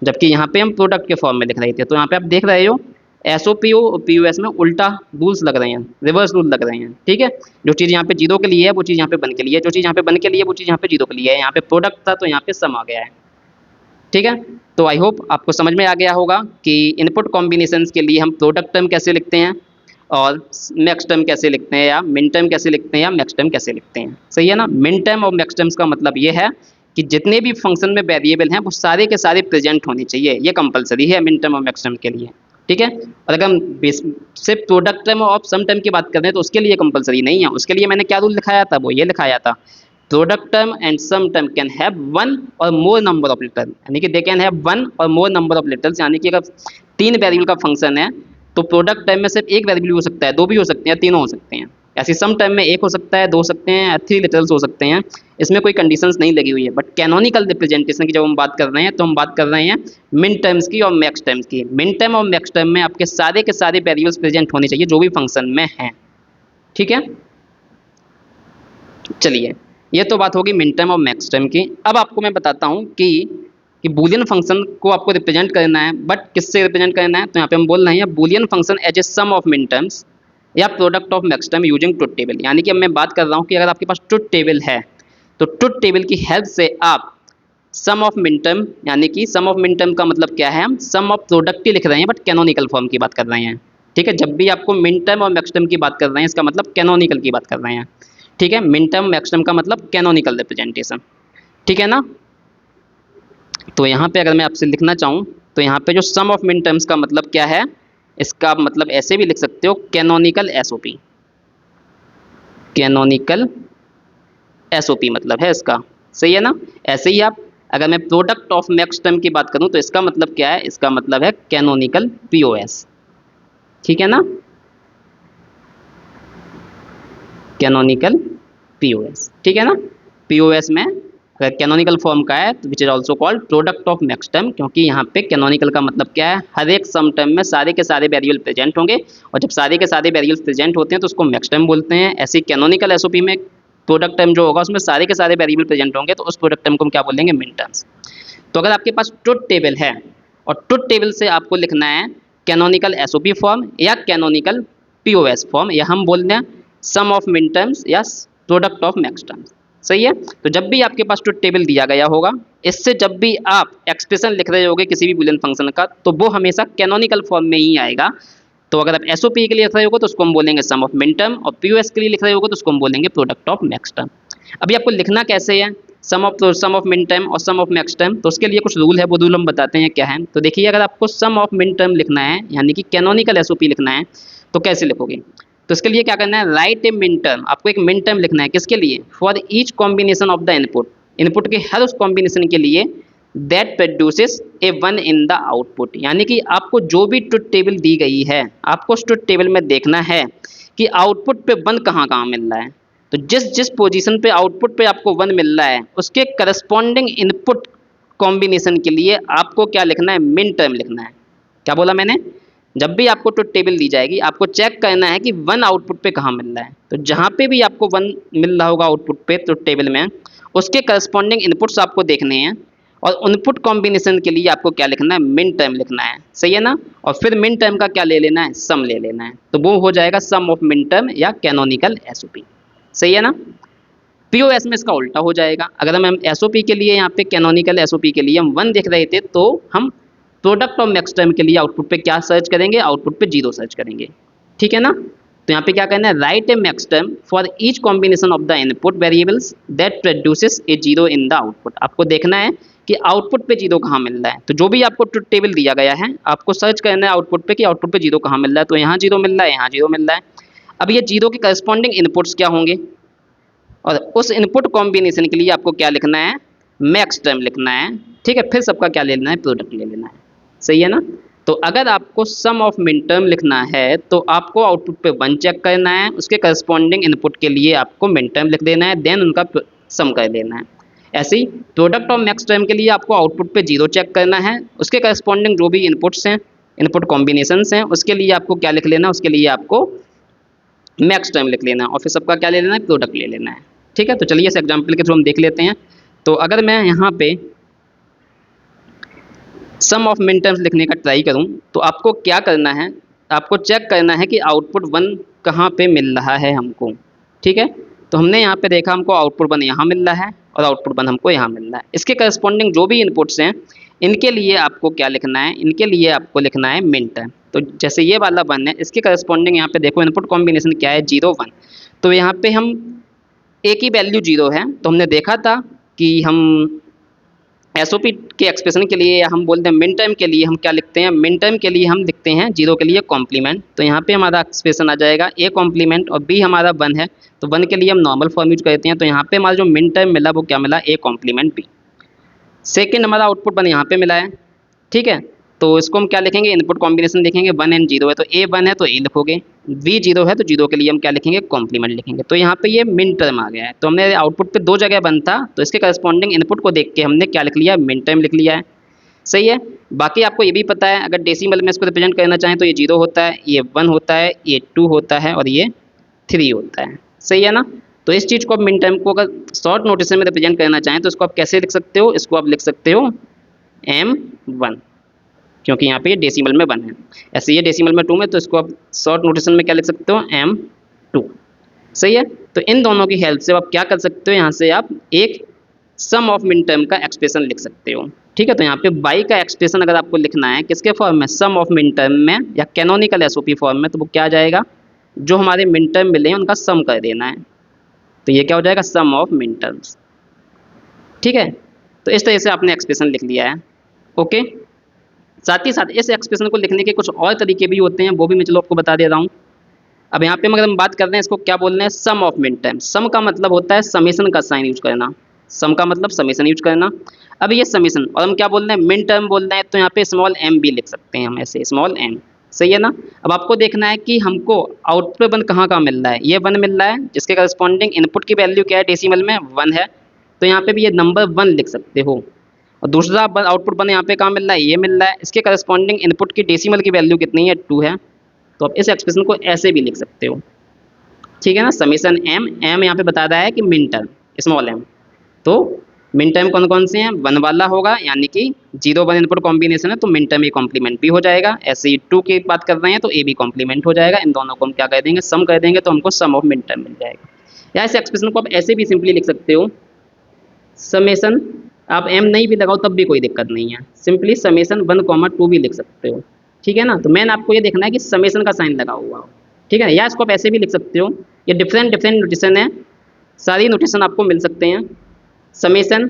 जबकि यहाँ पे हम प्रोडक्ट के फॉर्म में लिख रहे थे। तो यहाँ पे आप देख रहे हो एसओपी और पीओएस में उल्टा रूल्स लग रहे हैं, रिवर्स रूल लग रहे हैं, ठीक है। जो चीज़ यहाँ पे 0 के लिए है वो चीज़ यहाँ पे 1 के लिए है, जो चीज़ यहाँ पे 1 के लिए है वो चीज़ यहाँ पे 0 के लिए है। यहाँ पे प्रोडक्ट था तो यहाँ पे सम आ गया है, ठीक है। तो आई होप आपको समझ में आ गया होगा कि इनपुट कॉम्बिनेशंस के लिए हम प्रोडक्ट टर्म कैसे लिखते हैं और मैक्स टर्म कैसे लिखते हैं, या मिन टर्म कैसे लिखते हैं, या मैक्स टर्म कैसे लिखते हैं, सही है ना। मिन टर्म और मैक्स टर्म्स का मतलब ये है कि जितने भी फंक्शन में वेरिएबल हैं वो सारे के सारे प्रेजेंट होने चाहिए, ये कंपलसरी है मिन टर्म और मैक्स टर्म के लिए, ठीक है। और अगर हम सिर्फ प्रोडक्ट टर्म और सम टर्म की बात कर रहे हैं तो उसके लिए कंपलसरी नहीं है। उसके लिए मैंने क्या रूल लिखाया था, वो ये लिखाया था, product term and sum term can have 1 और मोर नंबर ऑफ लेटर, यानी कि दे कैन हैव 1 और मोर नंबर ऑफ लेटर्स, यानी कि अगर 3 वेरिएबल का फंक्शन है तो प्रोडक्ट टर्म में सिर्फ एक वेरिएबल हो सकता है, 2 भी हो सकते हैं, 3 हो सकते हैं। ऐसे सम टर्म में 1 हो सकता है, 2 हो सकते हैं, 3 लेटर्स हो सकते हैं, इसमें कोई कंडीशंस नहीं लगी हुई है। बट कैनोनिकल रिप्रेजेंटेशन की जब हम बात कर रहे हैं तो हम बात कर रहे हैं मिन टर्म्स की और मैक्स टर्म्स की। मिन टर्म और मैक्स टर्म में आपके सारे के सारे वेरिएबल्स प्रेजेंट होने चाहिए जो भी फंक्शन में हैं, ठीक है। चलिए, ये तो बात होगी मिन टर्म और मैक्स टर्म की। अब आपको मैं बताता हूँ कि बूलियन फंक्शन को आपको रिप्रेजेंट करना है, बट किससे रिप्रेजेंट करना है, तो यहाँ पे हम बोल रहे हैं Boolean function as a sum of min terms या product of max term using truth table. यानी कि अब मैं बात कर रहा हूँ कि अगर आपके पास ट्रुथ टेबल है तो ट्रुथ टेबल की हेल्प से आप सम ऑफ मिन टर्म, यानी कि सम ऑफ मिन टर्म का मतलब क्या है, हम सम ऑफ प्रोडक्ट ही लिख रहे हैं बट कैनोनिकल फॉर्म की बात कर रहे हैं, ठीक है। जब भी आपको मिन टर्म और मैक्स टर्म की बात कर रहे हैं इसका मतलब कैनोनिकल की बात कर रहे हैं, ठीक है। मिन टर्म मैक्स टर्म का मतलब कैनोनिकल रिप्रेजेंटेशन, ठीक है ना। तो यहाँ पे अगर मैं आपसे लिखना चाहूँ तो यहाँ पे जो सम ऑफ मिन टर्म्स का मतलब क्या है, इसका मतलब ऐसे भी लिख सकते हो, कैनोनिकल एसओपी, कैनोनिकल एसओपी मतलब है इसका, सही है ना। ऐसे ही आप अगर मैं प्रोडक्ट ऑफ मैक्स टर्म की बात करूँ तो इसका मतलब क्या है, इसका मतलब है कैनोनिकल पीओएस, ठीक है ना, कैनोनिकल पीओएस, ठीक है ना। पीओएस में अगर कैनोनिकल फॉर्म का है तो which is also called product of max term, क्योंकि यहाँ पे कैनोनिकल का मतलब क्या है, हर एक सम टर्म में सारे के सारे वेरिएबल प्रेजेंट होंगे, और जब सारे के सारे वेरिएबल प्रेजेंट होते हैं तो उसको मैक्स टर्म बोलते हैं। ऐसे कैनोनिकल एसओपी में प्रोडक्ट टर्म जो होगा उसमें सारे के सारे वेरिएबल प्रेजेंट होंगे तो उस प्रोडक्ट टर्म को हम क्या बोलेंगे, मिन टर्म्स। तो अगर आपके पास ट्रुथ टेबल है और ट्रुथ टेबल से आपको लिखना है कैनोनिकल एसओपी फॉर्म या कैनोनिकल पीओएस फॉर्म, या हम बोलते हैं सम ऑफ मिन टर्म्स या प्रोडक्ट ऑफ मैक्स टर्म्स, सही है। तो जब भी आपके पास ट्रुथ टेबल दिया गया होगा, इससे जब भी आप एक्सप्रेशन लिख रहे होगे किसी भी बूलियन फंक्शन का तो वो हमेशा कैनोनिकल फॉर्म में ही आएगा। तो अगर आप एसओपी के लिए लिख रहे होगे तो उसको हम बोलेंगे सम ऑफ मिन टर्म, और पीओएस के लिए लिख रहे होगे तो उसको हम बोलेंगे प्रोडक्ट ऑफ मैक्स टर्म। अभी आपको लिखना कैसे है सम ऑफ मिन टर्म और सम ऑफ मैक्स टर्म, तो उसके लिए कुछ रूल है, वो रूल हम बताते हैं क्या है। तो देखिए, अगर आपको सम ऑफ मिन टर्म लिखना है यानी कि कैनोनिकल एसओपी लिखना है तो कैसे लिखोगे, तो इसके लिए क्या करना है, राइट ए मिन टर्म, आपको एक मिन टर्म लिखना है, किसके लिए, for each combination of the input, input के हर उस कॉम्बिनेशन के लिए that produces A 1 in the output. यानी कि आपको जो भी ट्रुथ टेबल दी गई है आपको उस ट्रुथ टेबल में देखना है कि आउटपुट पे 1 कहाँ कहाँ मिल रहा है। तो जिस जिस पोजीशन पे आउटपुट पे आपको 1 मिल रहा है उसके करस्पॉन्डिंग इनपुट कॉम्बिनेशन के लिए आपको क्या लिखना है, मिन टर्म लिखना है। क्या बोला मैंने, जब भी आपको ट्रुथ टेबल दी जाएगी आपको चेक करना है कि 1 आउटपुट पे कहाँ मिल रहा है। तो जहाँ पे भी आपको 1 मिल रहा होगा आउटपुट पे ट्रुथ टेबल में, उसके करस्पॉन्डिंग इनपुट्स आपको देखने हैं और इनपुट कॉम्बिनेशन के लिए आपको क्या लिखना है, मिन टर्म लिखना है, सही है ना। और फिर मिन टर्म का क्या ले लेना है, सम ले लेना है, तो वो हो जाएगा सम ऑफ मिन टर्म या कैनोनिकल एसओपी, सही है ना। पीओएस में इसका उल्टा हो जाएगा। अगर हम एसओपी के लिए यहाँ पे कैनोनिकल एसओपी के लिए हम 1 देख रहे थे तो हम प्रोडक्ट और मैक्स टर्म के लिए आउटपुट पे क्या सर्च करेंगे, आउटपुट पे 0 सर्च करेंगे, ठीक है ना। तो यहाँ पे क्या करना है, right A max term for each combination of the input variables that produces A 0 in the output. आपको देखना है कि आउटपुट पे 0 कहाँ मिल रहा है। तो जो भी आपको ट्रुथ टेबल दिया गया है आपको सर्च करना है आउटपुट पे कि आउटपुट पे 0 कहाँ मिल रहा है। तो यहाँ 0 मिल रहा है, यहाँ 0 मिल रहा है। अब ये 0 के करस्पॉन्डिंग इनपुट्स क्या होंगे और उस इनपुट कॉम्बिनेशन के लिए आपको क्या लिखना है, मैक्स टर्म लिखना है, ठीक है। फिर सबका क्या ले लेना है, प्रोडक्ट ले लेना है, सही है ना। तो अगर आपको सम ऑफ मिन टर्म लिखना है तो आपको आउटपुट पे 1 चेक करना है, उसके करस्पॉन्डिंग इनपुट के लिए आपको मिन टर्म लिख देना है, देन उनका सम कर देना है। ऐसे ही प्रोडक्ट और मैक्स टर्म के लिए आपको आउटपुट पे 0 चेक करना है, उसके करस्पॉन्डिंग जो भी इनपुट्स हैं, इनपुट कॉम्बिनेशंस हैं, उसके लिए आपको क्या लिख लेना है, उसके लिए आपको मैक्स टर्म लिख लेना है और फिर सबका क्या ले लेना है, प्रोडक्ट ले लेना है, ठीक है। तो चलिए इस एग्जाम्पल के थ्रू हम देख लेते हैं। तो अगर मैं यहाँ पे सम ऑफ मिन टर्म्स लिखने का ट्राई करूँ तो आपको क्या करना है, आपको चेक करना है कि आउटपुट 1 कहाँ पे मिल रहा है हमको, ठीक है। तो हमने यहाँ पे देखा हमको आउटपुट 1 यहाँ मिल रहा है और आउटपुट 1 हमको यहाँ मिल रहा है। इसके करस्पॉन्डिंग जो भी इनपुट्स हैं इनके लिए आपको क्या लिखना है, इनके लिए आपको लिखना है मिन टर्म। तो जैसे ये वाला 1 है, इसके करस्पॉन्डिंग यहाँ पे देखो इनपुट कॉम्बिनेशन क्या है, 0 1। तो यहाँ पे हम ए की वैल्यू 0 है, तो हमने देखा था कि हम एसओपी के एक्सप्रेशन के लिए या हम बोलते हैं मिन टर्म के लिए हम क्या लिखते हैं, मिन टर्म के लिए हम लिखते हैं 0 के लिए कॉम्प्लीमेंट। तो यहाँ पे हमारा एक्सप्रेशन आ जाएगा ए कॉम्प्लीमेंट और बी हमारा 1 है, तो 1 के लिए हम नॉर्मल फॉर्म यूज करते हैं। तो यहाँ पे हमारा जो मिन टर्म मिला वो क्या मिला, ए कॉम्प्लीमेंट बी। सेकेंड हमारा आउटपुट 1 यहाँ पे मिला है, ठीक है। तो इसको हम क्या लिखेंगे, इनपुट कॉम्बिनेशन देखेंगे, 1 एंड 0 है तो ए 1 है तो ए लिखोगे, बी 0 है तो 0 के लिए हम क्या लिखेंगे, कॉम्प्लीमेंट लिखेंगे। तो यहाँ पे ये मिन टर्म आ गया है। तो हमने आउटपुट पे 2 जगह 1 था तो इसके करस्पॉन्डिंग इनपुट को देख के हमने क्या लिख लिया, मिन टर्म लिख लिया है, सही है। बाकी आपको ये भी पता है अगर डेसिमल में इसको रिप्रेजेंट करना चाहें तो ये 0 होता है, ये 1 होता है, ये 2 होता है और ये 3 होता है, सही है ना। तो इस चीज़ को आप मिन टर्म को अगर शॉर्ट नोटेशन में रिप्रेजेंट करना चाहें तो इसको आप कैसे लिख सकते हो, इसको आप लिख सकते हो M1, क्योंकि यहाँ पे ये डेसिमल में 1 है। ऐसे ये डेसिमल में 2 में, तो इसको आप शॉर्ट नोटेशन में क्या लिख सकते हो, M2, सही है। तो इन दोनों की हेल्प से आप क्या कर सकते हो, यहाँ से आप एक सम ऑफ मिन टर्म का एक्सप्रेशन लिख सकते हो, ठीक है। तो यहाँ पे बाई का एक्सप्रेशन अगर आपको लिखना है किसके फॉर्म में, सम ऑफ मिन टर्म में या कैनोनिकल एसओपी फॉर्म में, तो वो क्या आ जाएगा, जो हमारे मिन टर्म मिले हैं उनका सम कर देना है। तो ये क्या हो जाएगा, सम ऑफ मिन टर्म्स, ठीक है। तो इस तरह से आपने एक्सप्रेशन लिख लिया है, ओके। साथ ही साथ इस एक्सप्रेशन को लिखने के कुछ और तरीके भी होते हैं, वो भी मैं चलो आपको बता दे रहा हूँ। अब यहाँ पे अगर हम बात कर रहे हैं इसको क्या बोल रहे हैं, सम ऑफ मिन टर्म। सम का मतलब होता है समेशन का साइन यूज करना, सम का मतलब समेशन यूज करना। अब ये समेशन और हम क्या बोल रहे हैं, मिन टर्म बोल रहे हैं, तो यहाँ पे स्मॉल m भी लिख सकते हैं हम, ऐसे स्मॉल m, सही है ना। अब आपको देखना है कि हमको आउटपुट 1 कहाँ मिल रहा है, ये 1 मिल रहा है जिसके करस्पॉन्डिंग इनपुट की वैल्यू क्या है, डेसिमल में 1 है, तो यहाँ पे भी ये नंबर 1 लिख सकते हो। और दूसरा आउटपुट 1 यहाँ पे कहाँ मिल रहा है, ये मिल रहा है, इसके करस्पॉन्डिंग इनपुट की डेसिमल की वैल्यू कितनी है, 2 है। तो आप इस एक्सप्रेशन को ऐसे भी लिख सकते हो, ठीक है ना। समेशन m यहाँ पे बता रहा है कि मिन टर्म स्मॉल m, तो मिन टर्म कौन कौन से हैं, 1 वाला होगा यानी कि 0 1 इनपुट कॉम्बिनेशन है तो मिन टर्म ए कॉम्प्लीमेंट भी हो जाएगा। ऐसे ही 2 की बात कर रहे हैं तो ए भी कॉम्प्लीमेंट हो जाएगा। इन दोनों को हम क्या कर देंगे, सम कर देंगे, तो हमको सम ऑफ मिन टर्म मिल जाएगा। या इस एक्सप्रेशन को आप ऐसे भी सिंपली लिख सकते हो, समेशन, आप m नहीं भी लगाओ तब भी कोई दिक्कत नहीं है, सिंपली समेशन 1 2 भी लिख सकते हो, ठीक है ना। तो मेन आपको ये देखना है कि समेशन का साइन लगा हुआ हो, ठीक है। या इसको आप ऐसे भी लिख सकते हो, ये डिफरेंट डिफरेंट नोटेशन है, सारी नोटेशन आपको मिल सकते हैं। समेशन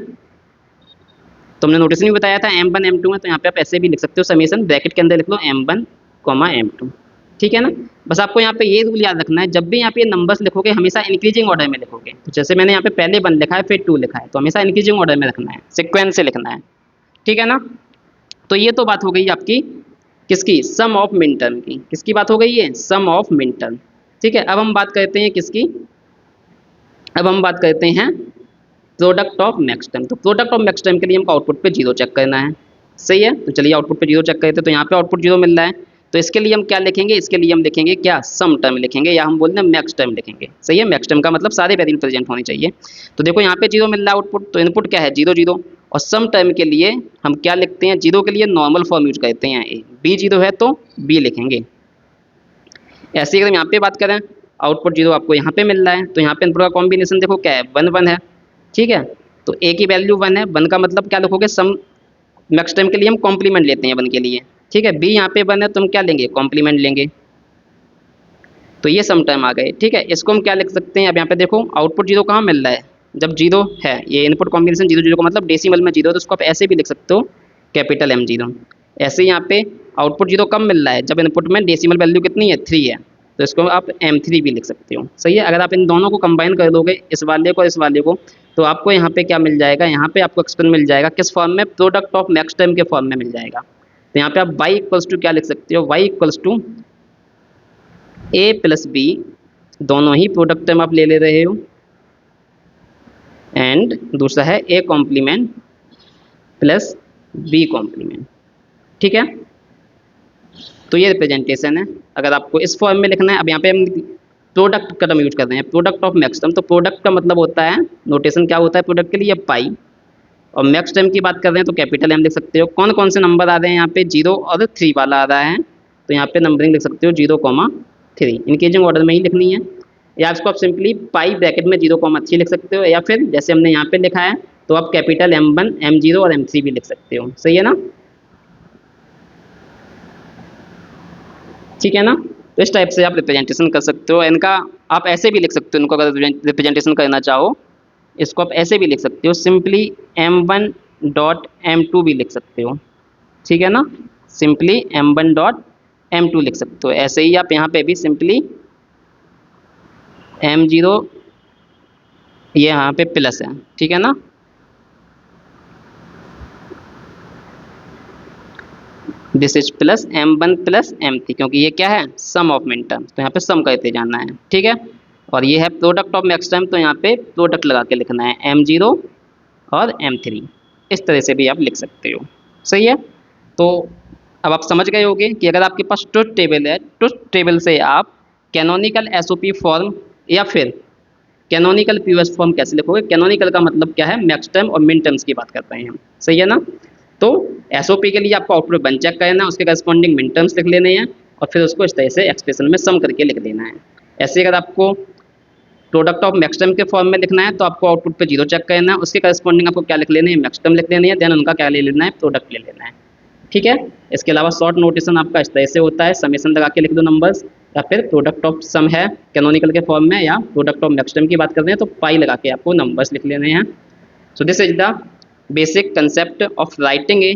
तो हमने नोटेशन भी बताया था M1 M2 में, तो यहाँ पे आप ऐसे भी लिख सकते हो, समेशन ब्रैकेट के अंदर लिख लो M1 M2, ठीक है ना। बस आपको यहाँ पे ये रूल याद रखना है, जब भी यहाँ पे नंबर्स लिखोगे हमेशा इंक्रीजिंग ऑर्डर में लिखोगे। तो जैसे मैंने यहाँ पे पहले 1 लिखा है फिर 2 लिखा है, तो हमेशा इंक्रीजिंग ऑर्डर में रखना है, सिक्वेंस से लिखना है, ठीक है ना। तो ये तो बात हो गई आपकी किसकी, सम ऑफ मिन टर्म की। किसकी बात हो गई है, सम ऑफ मिन टर्म, ठीक है। अब हम बात करते हैं किसकी, अब हम बात करते हैं प्रोडक्ट ऑफ मैक्स टर्म। तो प्रोडक्ट ऑफ मैक्स टर्म के लिए हमको आउटपुट पे 0 चेक करना है, सही है। तो चलिए आउटपुट पे 0 चेक करते हैं। तो यहाँ पे आउटपुट 0 मिल रहा है, तो इसके लिए हम क्या लिखेंगे, इसके लिए हम लिखेंगे क्या, सम टर्म लिखेंगे, या हम बोलते हैं मैक्स टर्म लिखेंगे। सही है, मैक्स टर्म का मतलब सारे वेरिएबल प्रेजेंट होने चाहिए। तो देखो यहाँ पे 0 मिल रहा है आउटपुट, तो इनपुट क्या है 0 0। और सम टर्म के लिए हम क्या लिखते हैं, 0 के लिए नॉर्मल फॉर्म यूज करते हैं ए, बी 0 है तो बी लिखेंगे। ऐसे अगर हम यहाँ पे बात करें, आउटपुट 0 आपको यहाँ पे मिल रहा है, तो यहाँ पे इनपुट का कॉम्बिनेशन देखो क्या है, 1 1 है। ठीक है, तो ए की वैल्यू 1 है, 1 का मतलब क्या लिखोगे, सम मैक्स टाइम के लिए हम कॉम्प्लीमेंट लेते हैं 1 के लिए। ठीक है, बी यहाँ पे 1 है तो हम क्या लेंगे, कॉम्प्लीमेंट लेंगे। तो ये सम टाइम आ गए। ठीक है, इसको हम क्या लिख सकते हैं, अब यहाँ पे देखो आउटपुट 0 कहाँ मिल रहा है, जब 0 है, ये इनपुट कॉम्बिनेशन 0 0 का मतलब डेसिमल में 0 है, तो उसको आप ऐसे भी लिख सकते हो, कैपिटल M0। ऐसे यहाँ पे आउटपुट 0 कब मिल रहा है, जब इनपुट में डेसिमल वैल्यू कितनी है, 3 है, तो इसको आप M3 भी लिख सकते हो। सही है, अगर आप इन दोनों को कंबाइन कर दोगे, इस वाले को इस वाले को, तो आपको यहाँ पे क्या मिल जाएगा, यहाँ पे आपको एक्सप्रेशन मिल जाएगा किस फॉर्म में, प्रोडक्ट ऑफ मैक्स टाइम के फॉर्म में मिल जाएगा। तो यहाँ पे आप y इक्वल्स टू क्या लिख सकते हो, y equals to a plus B, दोनों ही प्रोडक्ट टर्म आप ले रहे हो, एंड दूसरा है a complement plus b complement. ठीक है, तो ये रिप्रेजेंटेशन है। अगर आपको इस फॉर्म में लिखना है, अब यहाँ पे हम प्रोडक्ट का टर्म यूज कर रहे हैं, प्रोडक्ट ऑफ मैक्स टर्म, तो प्रोडक्ट का मतलब होता है, नोटेशन क्या होता है प्रोडक्ट के लिए, पाई, और मैक्स टर्म की बात कर रहे हैं तो कैपिटल M लिख सकते हो। कौन कौन से नंबर आ रहे हैं यहाँ पे, 0 और 3 वाला आ रहा है, तो यहाँ पे नंबरिंग लिख सकते हो 0,3, इंक्रीजिंग ऑर्डर में ही लिखनी है, या इसको आप सिंपली पाई ब्रैकेट में 0,3 लिख सकते हो, या फिर जैसे हमने यहाँ पे लिखा है तो आप कैपिटल M1 M0 और M3 भी लिख सकते हो। सही है ना, ठीक है ना। तो इस टाइप से आप रिप्रेजेंटेशन कर सकते हो इनका। आप ऐसे भी लिख सकते हो इनको, अगर रिप्रेजेंटेशन करना चाहो, इसको आप ऐसे भी लिख सकते हो, सिंपली M1 डॉट M2 भी लिख सकते हो। ठीक है ना, सिंपली M1 डॉट M2 लिख सकते हो। ऐसे ही आप यहाँ पे भी सिंपली M0, ये यहाँ पे प्लस है, ठीक है ना, this is plus M1 plus M3, क्योंकि ये क्या है, सम ऑफ मिन टर्म्स, तो यहाँ पे सम करते जाना है। ठीक है, और ये है प्रोडक्ट ऑफ मैक्स टर्म, तो यहाँ पे प्रोडक्ट लगा के लिखना है M0 और M3, इस तरह से भी आप लिख सकते हो। सही है, तो अब आप समझ गए होंगे कि अगर आपके पास ट्रुथ टेबल है, ट्रुथ टेबल से आप कैनोनिकल SOP फॉर्म या फिर कैनोनिकल POS फॉर्म कैसे लिखोगे। कैनोनिकल का मतलब क्या है, मैक्स टर्म और मिन टर्म्स की बात करते हैं हम। सही है ना, तो SOP के लिए आपको आउटपुट 1 चेक करना है, उसके करस्पॉन्डिंग मिन टर्म्स लिख लेने हैं, और फिर उसको इस तरह से एक्सप्रेशन में सम करके लिख देना है। ऐसे अगर आपको प्रोडक्ट ऑफ मैक्स टर्म के फॉर्म में लिखना है, तो आपको आउटपुट पे 0 चेक करना है, उसके करस्पॉन्डिंग आपको क्या लिख लेना है, मैक्स टर्म लिख लेनी है, देन उनका क्या ले लेना है, प्रोडक्ट ले लेना है। ठीक है, इसके अलावा शॉर्ट नोटेशन आपका इस तरह से होता है, समेशन लगा के लिख दो नंबर्स, या फिर प्रोडक्ट ऑफ सम है कैनोनिकल के फॉर्म में, या प्रोडक्ट ऑफ मैक्स टर्म की बात करते हैं तो पाई लगा के आपको नंबर्स लिख लेने हैं। So this is the basic concept of writing a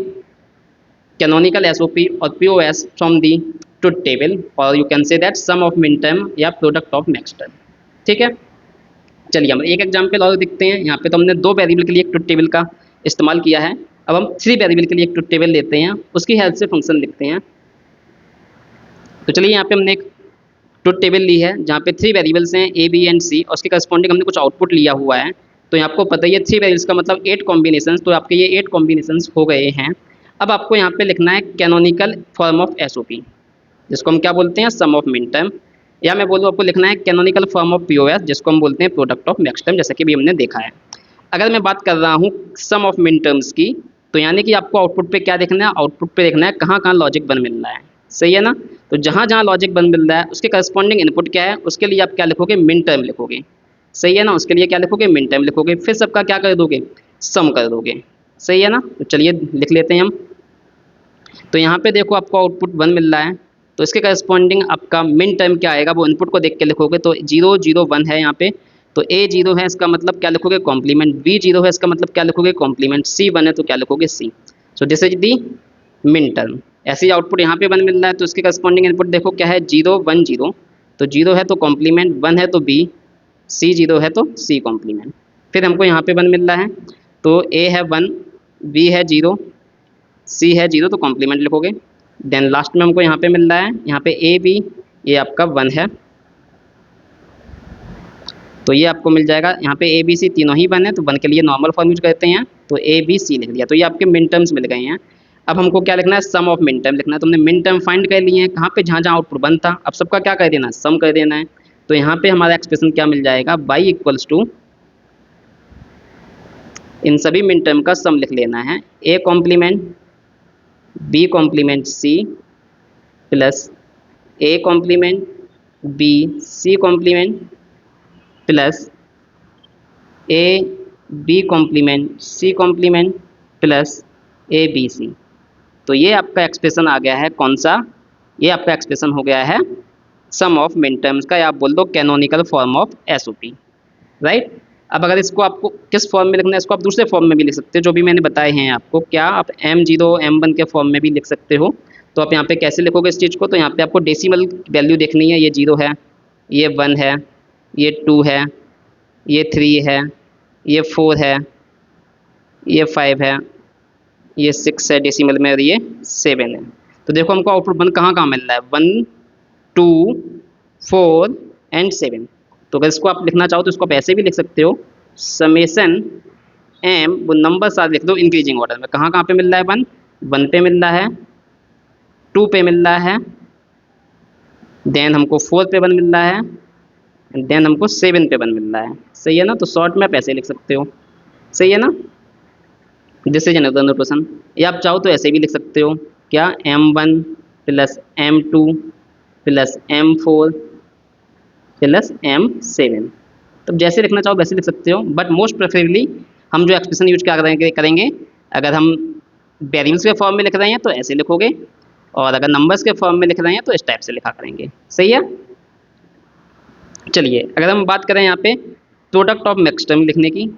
canonical SOP और POS from the truth table, और you can say that sum of min term या प्रोडक्ट ऑफ मैक्स टर्म। ठीक है, चलिए हम एक एग्जाम्पल और देखते हैं। यहाँ पे तो हमने 2 वेरिएबल के लिए एक ट्रुथ टेबल का इस्तेमाल किया है, अब हम 3 वेरिएबल के लिए एक ट्रुथ टेबल लेते हैं, उसकी हेल्प से फंक्शन लिखते हैं। तो चलिए यहाँ पे हमने एक ट्रुथ टेबल ली है जहाँ पे 3 वेरिएबल्स हैं A B एंड C, और उसके करस्पॉन्डिंग हमने कुछ आउटपुट लिया हुआ है। तो आपको पता ही है 3 वेरिएबल्स का मतलब 8 कॉम्बिनेशंस, तो आपके ये 8 कॉम्बिनेशंस हो गए हैं। अब आपको यहाँ पे लिखना है कैनोनिकल फॉर्म ऑफ SOP, जिसको हम क्या बोलते हैं, सम ऑफ मिन टर्म, या मैं बोलूँ आपको लिखना है कैनोनिकल फॉर्म ऑफ POS, जिसको हम बोलते हैं प्रोडक्ट ऑफ मैक्स टर्म, जैसा कि भी हमने देखा है। अगर मैं बात कर रहा हूँ सम ऑफ मिन टर्म्स की, तो यानी कि आपको आउटपुट पे क्या देखना है, आउटपुट पे देखना है कहाँ कहाँ लॉजिक 1 मिल रहा है। सही है ना, तो जहाँ जहाँ लॉजिक 1 मिल रहा है उसके करस्पॉन्डिंग इनपुट क्या है, उसके लिए आप क्या लिखोगे, मिन टर्म लिखोगे। सही है ना, उसके लिए क्या लिखोगे, मिन टर्म लिखोगे, फिर सबका क्या कर दोगे, सम कर दोगे। सही है ना, तो चलिए लिख लेते हैं हम। तो यहाँ पे देखो आपको आउटपुट 1 मिल रहा है, तो इसके करस्पॉन्डिंग आपका मिन टर्म क्या आएगा, वो इनपुट को देख के लिखोगे। तो 0 0 1 है यहाँ पे, तो A 0 है, इसका मतलब क्या लिखोगे, कॉम्प्लीमेंट। B 0 है, इसका मतलब क्या लिखोगे, कॉम्प्लीमेंट। C 1 है तो क्या लिखोगे, C। So this is the min term. ऐसे ही आउटपुट यहाँ पे 1 मिल रहा है, तो इसके करस्पॉन्डिंग इनपुट देखो क्या है, 0 1 0, तो 0 है तो कॉम्प्लीमेंट, 1 है तो B, C 0 है तो C कॉम्प्लीमेंट। फिर हमको यहाँ पे 1 मिल रहा है, तो A है 1, B है 0, C है 0, तो कॉम्प्लीमेंट लिखोगे। देन लास्ट में हमको यहाँ पे मिल रहा है, यहाँ पे A B, ये आपका 1 है, तो ये आपको मिल जाएगा। यहाँ पे A B C तीनों ही 1 है, तो 1 के लिए नॉर्मल फॉर्म यूज करते हैं, तो A B C लिख दिया। तो ये आपके मिन टर्म्स मिल गए हैं। अब हमको क्या लिखना है, सम ऑफ मिन टर्म लिखना है। तुमने मिन टर्म फाइंड कर लिए हैं कहाँ पे, जहाँ जहाँ आउटपुट बंद था। अब सबका क्या कर देना है, सम कर देना है। तो यहाँ पे हमारा एक्सप्रेशन क्या मिल जाएगा, y इक्वल्स टू इन सभी मिन टर्म का सम लिख लेना है, a complement b complement c plus a complement b c complement plus a b complement c complement plus a b c। तो ये आपका एक्सप्रेशन आ गया है कौन सा, ये आपका एक्सप्रेशन हो गया है सम ऑफ मिन टर्म्स का, या आप बोल दो canonical form of SOP, right. अब अगर इसको आपको किस फॉर्म में लिखना है, इसको आप दूसरे फॉर्म में भी लिख सकते हो जो भी मैंने बताए हैं आपको। क्या आप m0 m1 के फॉर्म में भी लिख सकते हो। तो आप यहाँ पे कैसे लिखोगे इस चीज़ को, तो यहाँ पे आपको डेसिमल वैल्यू देखनी है। ये 0 है, ये 1 है, ये 2 है, ये 3 है, ये 4 है, ये 5 है, ये 6 है डेसिमल में, और ये 7 है। तो देखो हमको आउटपुट 1 कहाँ कहाँ मिल रहा है, 1 2 4 एंड 7। तो अगर इसको आप लिखना चाहो तो इसको आप ऐसे भी लिख सकते हो, समेसन एम, वो नंबर साथ लिख दो इंक्रीजिंग ऑर्डर में। कहाँ कहाँ पे मिल रहा है, 1 1 पे मिल रहा है, 2 पे मिल रहा है, देन हमको 4 पे 1 मिल रहा है, देन हमको 7 पे 1 मिल रहा है। सही है ना। तो शॉर्ट में आप ऐसे लिख सकते हो, सही है ना। This is another notation. या आप चाहो तो ऐसे भी लिख सकते हो, क्या m1 plus m2 plus m4 plus m7। तो जैसे लिखना चाहो वैसे लिख सकते हो, बट मोस्ट प्रेफरेबली हम जो एक्सप्रेशन यूज क्या करेंगे, अगर हम वेरिएबल्स के फॉर्म में लिख रहे हैं तो ऐसे लिखोगे, और अगर नंबर्स के फॉर्म में लिख रहे हैं तो इस टाइप से लिखा करेंगे। सही है। चलिए अगर हम बात करें यहाँ पे प्रोडक्ट ऑफ मिक्स्ड टर्म लिखने की,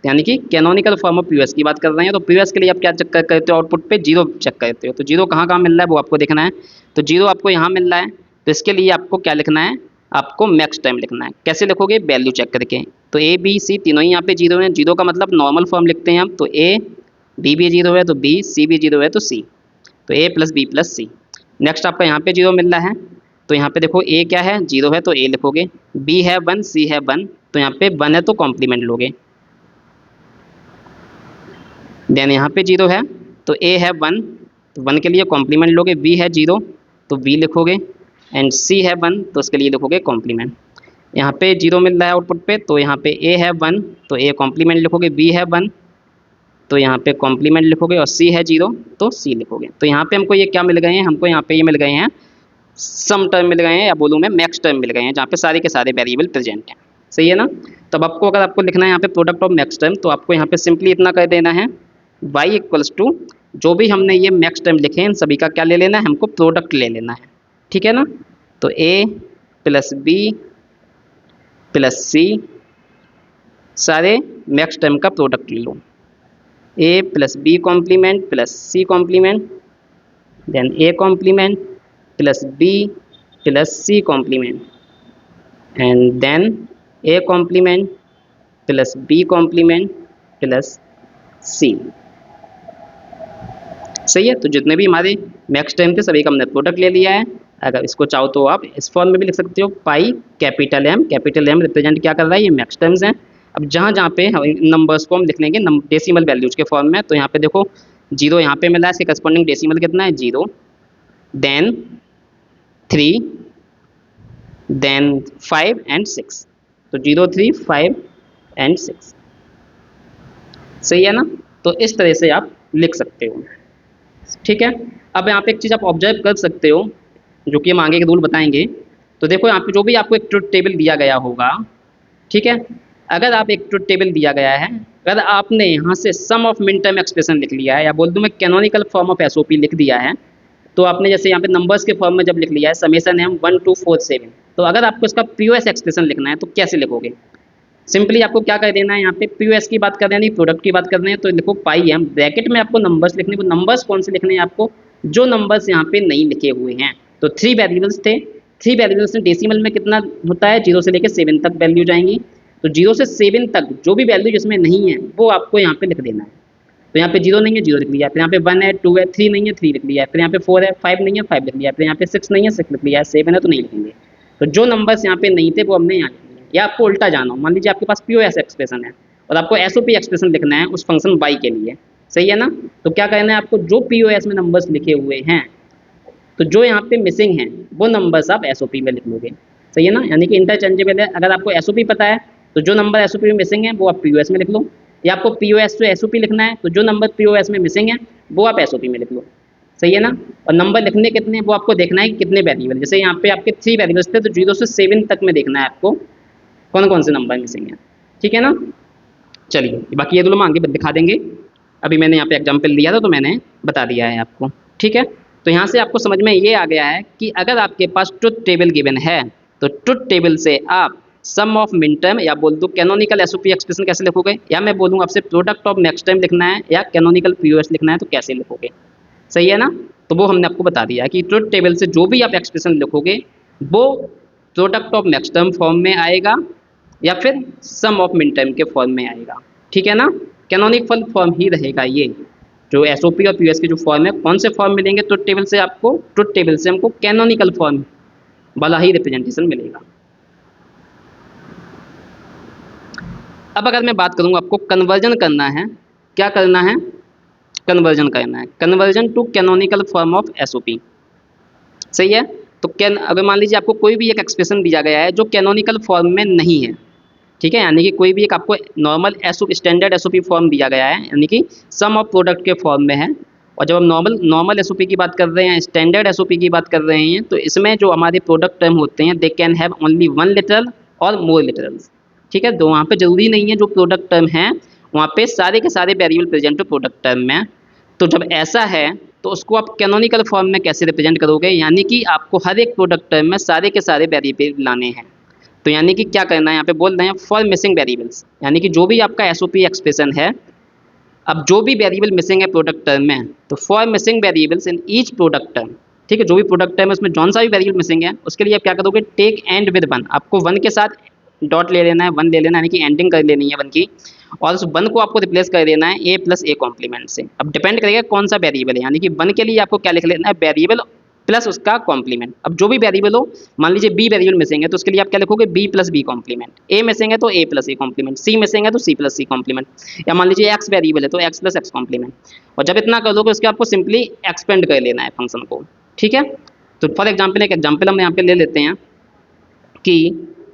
यानी कि कैनोनिकल फॉर्म ऑफ पीओएस की बात कर रहे हैं, तो पीओएस के लिए आप क्या चेक करते हो, आउटपुट पे 0 चेक करते हो। तो 0 कहाँ कहाँ मिल रहा है वो आपको देखना है। तो 0 आपको यहाँ मिल रहा है, तो इसके लिए आपको क्या लिखना है, आपको मैक्स टाइम लिखना है। कैसे लिखोगे, वैल्यू चेक करके। तो ए बी सी तीनों ही यहाँ पे 0 है। 0 का मतलब नॉर्मल फॉर्म लिखते हैं हम, तो ए बी भी 0 है तो बी, सी भी 0 है तो सी, तो A plus B plus C. Next आपका यहाँ पे 0 मिल रहा है, तो यहाँ पे देखो ए क्या है, 0 है तो ए लिखोगे, बी है 1, सी है 1, तो यहाँ पे 1 है तो कॉम्प्लीमेंट लोगे। देन यहाँ पे 0 है तो ए है 1, तो 1 के लिए कॉम्प्लीमेंट लोगे, बी है 0 तो बी लिखोगे, एंड सी है 1 तो उसके लिए लिखोगे कॉम्प्लीमेंट। यहाँ पे 0 मिल रहा है आउटपुट पे, तो यहाँ पे ए है 1 तो ए कॉम्प्लीमेंट लिखोगे, बी है 1 तो यहाँ पे कॉम्प्लीमेंट लिखोगे, और सी है 0 तो सी लिखोगे। तो यहाँ पे हमको ये क्या मिल गए हैं, हमको यहाँ पे ये मिल गए हैं सम टर्म मिल गए हैं, या बोलूँ मैं मैक्स टर्म मिल गए हैं, जहाँ पे सारे के सारे वेरिएबल प्रेजेंट हैं। सही है ना। तब आपको अगर आपको लिखना है यहाँ पे प्रोडक्ट ऑफ मैक्स टर्म, तो आपको यहाँ पे सिंपली इतना कर देना है, y इक्वल्स टू जो भी हमने ये मैक्स टर्म लिखे हैं इन सभी का क्या ले लेना है, हमको प्रोडक्ट ले लेना है। ठीक है ना। तो a plus B plus C, सारे मैक्स टर्म का प्रोडक्ट ले लो, a plus B complement plus C complement, then a complement plus b plus c complement, and then a complement plus b complement plus c। सही है। तो जितने भी हमारे मैक्स टर्म थे सभी का हमने प्रोडक्ट ले लिया है। अगर इसको चाहो तो आप इस फॉर्म में भी लिख सकते हो, पाई कैपिटल एम रिप्रेजेंट क्या कर रहा है, ये मैक्स टर्म्स हैं। अब जहाँ जहाँ पे नंबर्स को हम लिख लेंगे डेसिमल वैल्यूज के फॉर्म में, तो यहाँ पे देखो 0 यहाँ पे मिला है, इसके करस्पॉन्डिंग डेसिमल कितना है, 0, देन 3, देन 5 एंड 6। तो 0 3 5 एंड 6। सही है ना। तो इस तरह से आप लिख सकते हो। ठीक है। अब यहाँ पे एक चीज़ आप ऑब्जर्व कर सकते हो, जो कि हम आगे के रूल बताएंगे। तो देखो यहाँ पे जो भी आपको एक ट्रुथ टेबल दिया गया होगा, ठीक है, अगर आप एक ट्रुथ टेबल दिया गया है, अगर आपने यहाँ से सम ऑफ मिन टर्म एक्सप्रेशन लिख लिया है, या बोल दूँ मैं कैनोनिकल फॉर्म ऑफ एसओपी लिख दिया है, तो आपने जैसे यहाँ पे नंबर्स के फॉर्म में जब लिख लिया है समेसन एम 1 2 4 7, तो अगर आपको इसका पीओएस एक्सप्रेशन लिखना है तो कैसे लिखोगे। सिंपली आपको क्या कर देना है, यहाँ पे पीओएस की बात कर रहे हैं, प्रोडक्ट की बात कर रहे हैं, तो लिखो पाई एम, ब्रैकेट में आपको नंबर्स लिखने, वो नंबर्स कौन से लिखने हैं आपको, जो नंबर्स यहाँ पे नहीं लिखे हुए हैं। तो 3 वेरिएबल्स थे, 3 वेरिएबल्स में डेसिमल में कितना होता है, 0 से लेकर 7 तक वैल्यू जाएंगी। तो 0 से 7 तक जो भी वैल्यू जिसमें नहीं है वो आपको यहाँ पे लिख देना है। तो यहाँ पे 0 नहीं है, 0 लिख लिया, फिर यहाँ पे 1 है, 2 है, 3 नहीं है, 3 लिख लिया, फिर यहाँ पे 4 है, 5 नहीं है, 5 लिख लिया, फिर यहाँ पे 6 नहीं है, 6 लिख लिया, 7 है तो नहीं लिखेंगे। तो जो नंबर्स यहाँ पे नहीं थे वो हमने यहाँ लिख लिया। या आपको उल्टा जाना हो, मान लीजिए आपके पास पीओएस एक्सप्रेशन है और आपको एसओपी एक्सप्रेशन लिखना है उस फंक्शन y के लिए, सही है ना। तो क्या करना है आपको, जो पीओएस में नंबर्स लिखे हुए हैं, तो जो यहाँ पे मिसिंग हैं वो नंबर्स आप एसओपी में लिख लोगे। सही है ना, यानी कि इंटरचेंजेबल है। अगर आपको एसओपी पता है तो जो नंबर एसओपी में मिसिंग है वो आप पीओएस में लिख लो, या आपको पीओएस से एसओपी लिखना है तो जो नंबर पीओएस में मिसिंग है वो आप एसओपी में लिख लो। सही है ना। और नंबर लिखने कितने वो आपको देखना है कि कितने वेरिएबल, जैसे यहाँ पे आपके 3 वेरिएबल्स थे तो 0 से 7 तक में देखना है आपको कौन कौन से नंबर मिसिंग है। ठीक है ना। चलिए बाकी ये तो हम आगे दिखा देंगे, अभी मैंने यहाँ पे एग्जाम्पल दिया था तो मैंने बता दिया है आपको। ठीक है। तो यहाँ से आपको समझ में ये आ गया है कि अगर आपके पास ट्रुथ टेबल गिवन है तो ट्रुथ टेबल से आप सम ऑफ मिन टर्म या बोल दो कैनोनिकल एसओपी एक्सप्रेशन कैसे लिखोगे, या मैं बोलूँ आपसे प्रोडक्ट ऑफ नेक्स्ट टाइम लिखना है या कैनोनिकल पीओएस लिखना है तो कैसे लिखोगे। सही है ना। तो वो हमने आपको बता दिया कि ट्रुथ टेबल से जो भी आप एक्सप्रेशन लिखोगे वो product of next term form में आएगा या फिर सम ऑफ मिन टर्म के फॉर्म में आएगा। ठीक है ना। कैनोनिकल फॉर्म ही रहेगा ये, जो एसओपी और पीओएस की जो फॉर्म है कौन से फॉर्म मिलेंगे ट्रुथ टेबल से आपको, ट्रुथ टेबल से हमको कैनोनिकल फॉर्म वाला ही रिप्रेजेंटेशन मिलेगा। अब अगर मैं बात करूँ आपको कन्वर्जन करना है, क्या करना है, कन्वर्जन करना है, conversion to canonical form of SOP. सही है। तो कैन अगर मान लीजिए आपको कोई भी एक एक्सप्रेशन दिया गया है जो कैनोनिकल फॉर्म में नहीं है, ठीक है, यानी कि कोई भी एक आपको normal SO standard SOP form दिया गया है यानी कि सम ऑफ प्रोडक्ट के फॉर्म में है, और जब हम नॉर्मल एसओपी की बात कर रहे हैं, स्टैंडर्ड एसओपी की बात कर रहे हैं, तो इसमें जो हमारे प्रोडक्ट टर्म होते हैं they can have only 1 literal और मोर लिटरल्स। ठीक है। तो वहाँ पे जरूरी नहीं है जो प्रोडक्ट टर्म है वहाँ पे सारे के सारे वेरिएबल प्रेजेंट हो प्रोडक्ट टर्म में। तो जब ऐसा है तो उसको आप कैनोनिकल फॉर्म में कैसे रिप्रेजेंट करोगे, यानी कि आपको हर एक प्रोडक्ट टर्म में सारे के सारे वेरिएबल लाने हैं। तो यानी कि क्या करना है, यहाँ पे बोल रहे हैं फॉर मिसिंग वेरिएबल्स, यानी कि जो भी आपका एसओपी एक्सप्रेशन है, अब जो भी वेरिएबल मिसिंग है प्रोडक्ट टर्म में, तो for missing variables in each product term, ठीक है, जो भी प्रोडक्ट टर्म है उसमें जौन सा भी वेरिएबल मिसिंग है उसके लिए आप क्या करोगे, टेक एंड विद वन, आपको वन के साथ डॉट ले लेना है, वन ले लेना है, यानी कि एंडिंग कर लेनी है वन की, और उस वन को आपको रिप्लेस कर देना है ए प्लस ए कॉम्प्लीमेंट से। अब डिपेंड करेगा कौन सा वेरिएबल है, यानी कि वन के लिए आपको क्या लिख लेना है, वेरिएबल प्लस उसका कॉम्प्लीमेंट। अब जो भी वेरिएबल हो, मान लीजिए बी वेरिएबल मिसिंग है तो उसके लिए आप क्या लिखोगे, B plus B complement, A missing है तो A plus A complement, C missing है तो सी प्लस सी कॉम्प्लीमेंट, या मान लीजिए एक्स वेरिएबल है तो एक्स प्लस एक्स कॉम्प्लीमेंट। और जब इतना कर दोगे उसके आपको सिंपली एक्सपेंड कर लेना है फंक्शन को। ठीक है। तो फॉर एग्जाम्पल एक एग्जाम्पल हम यहाँ पे ले लेते हैं कि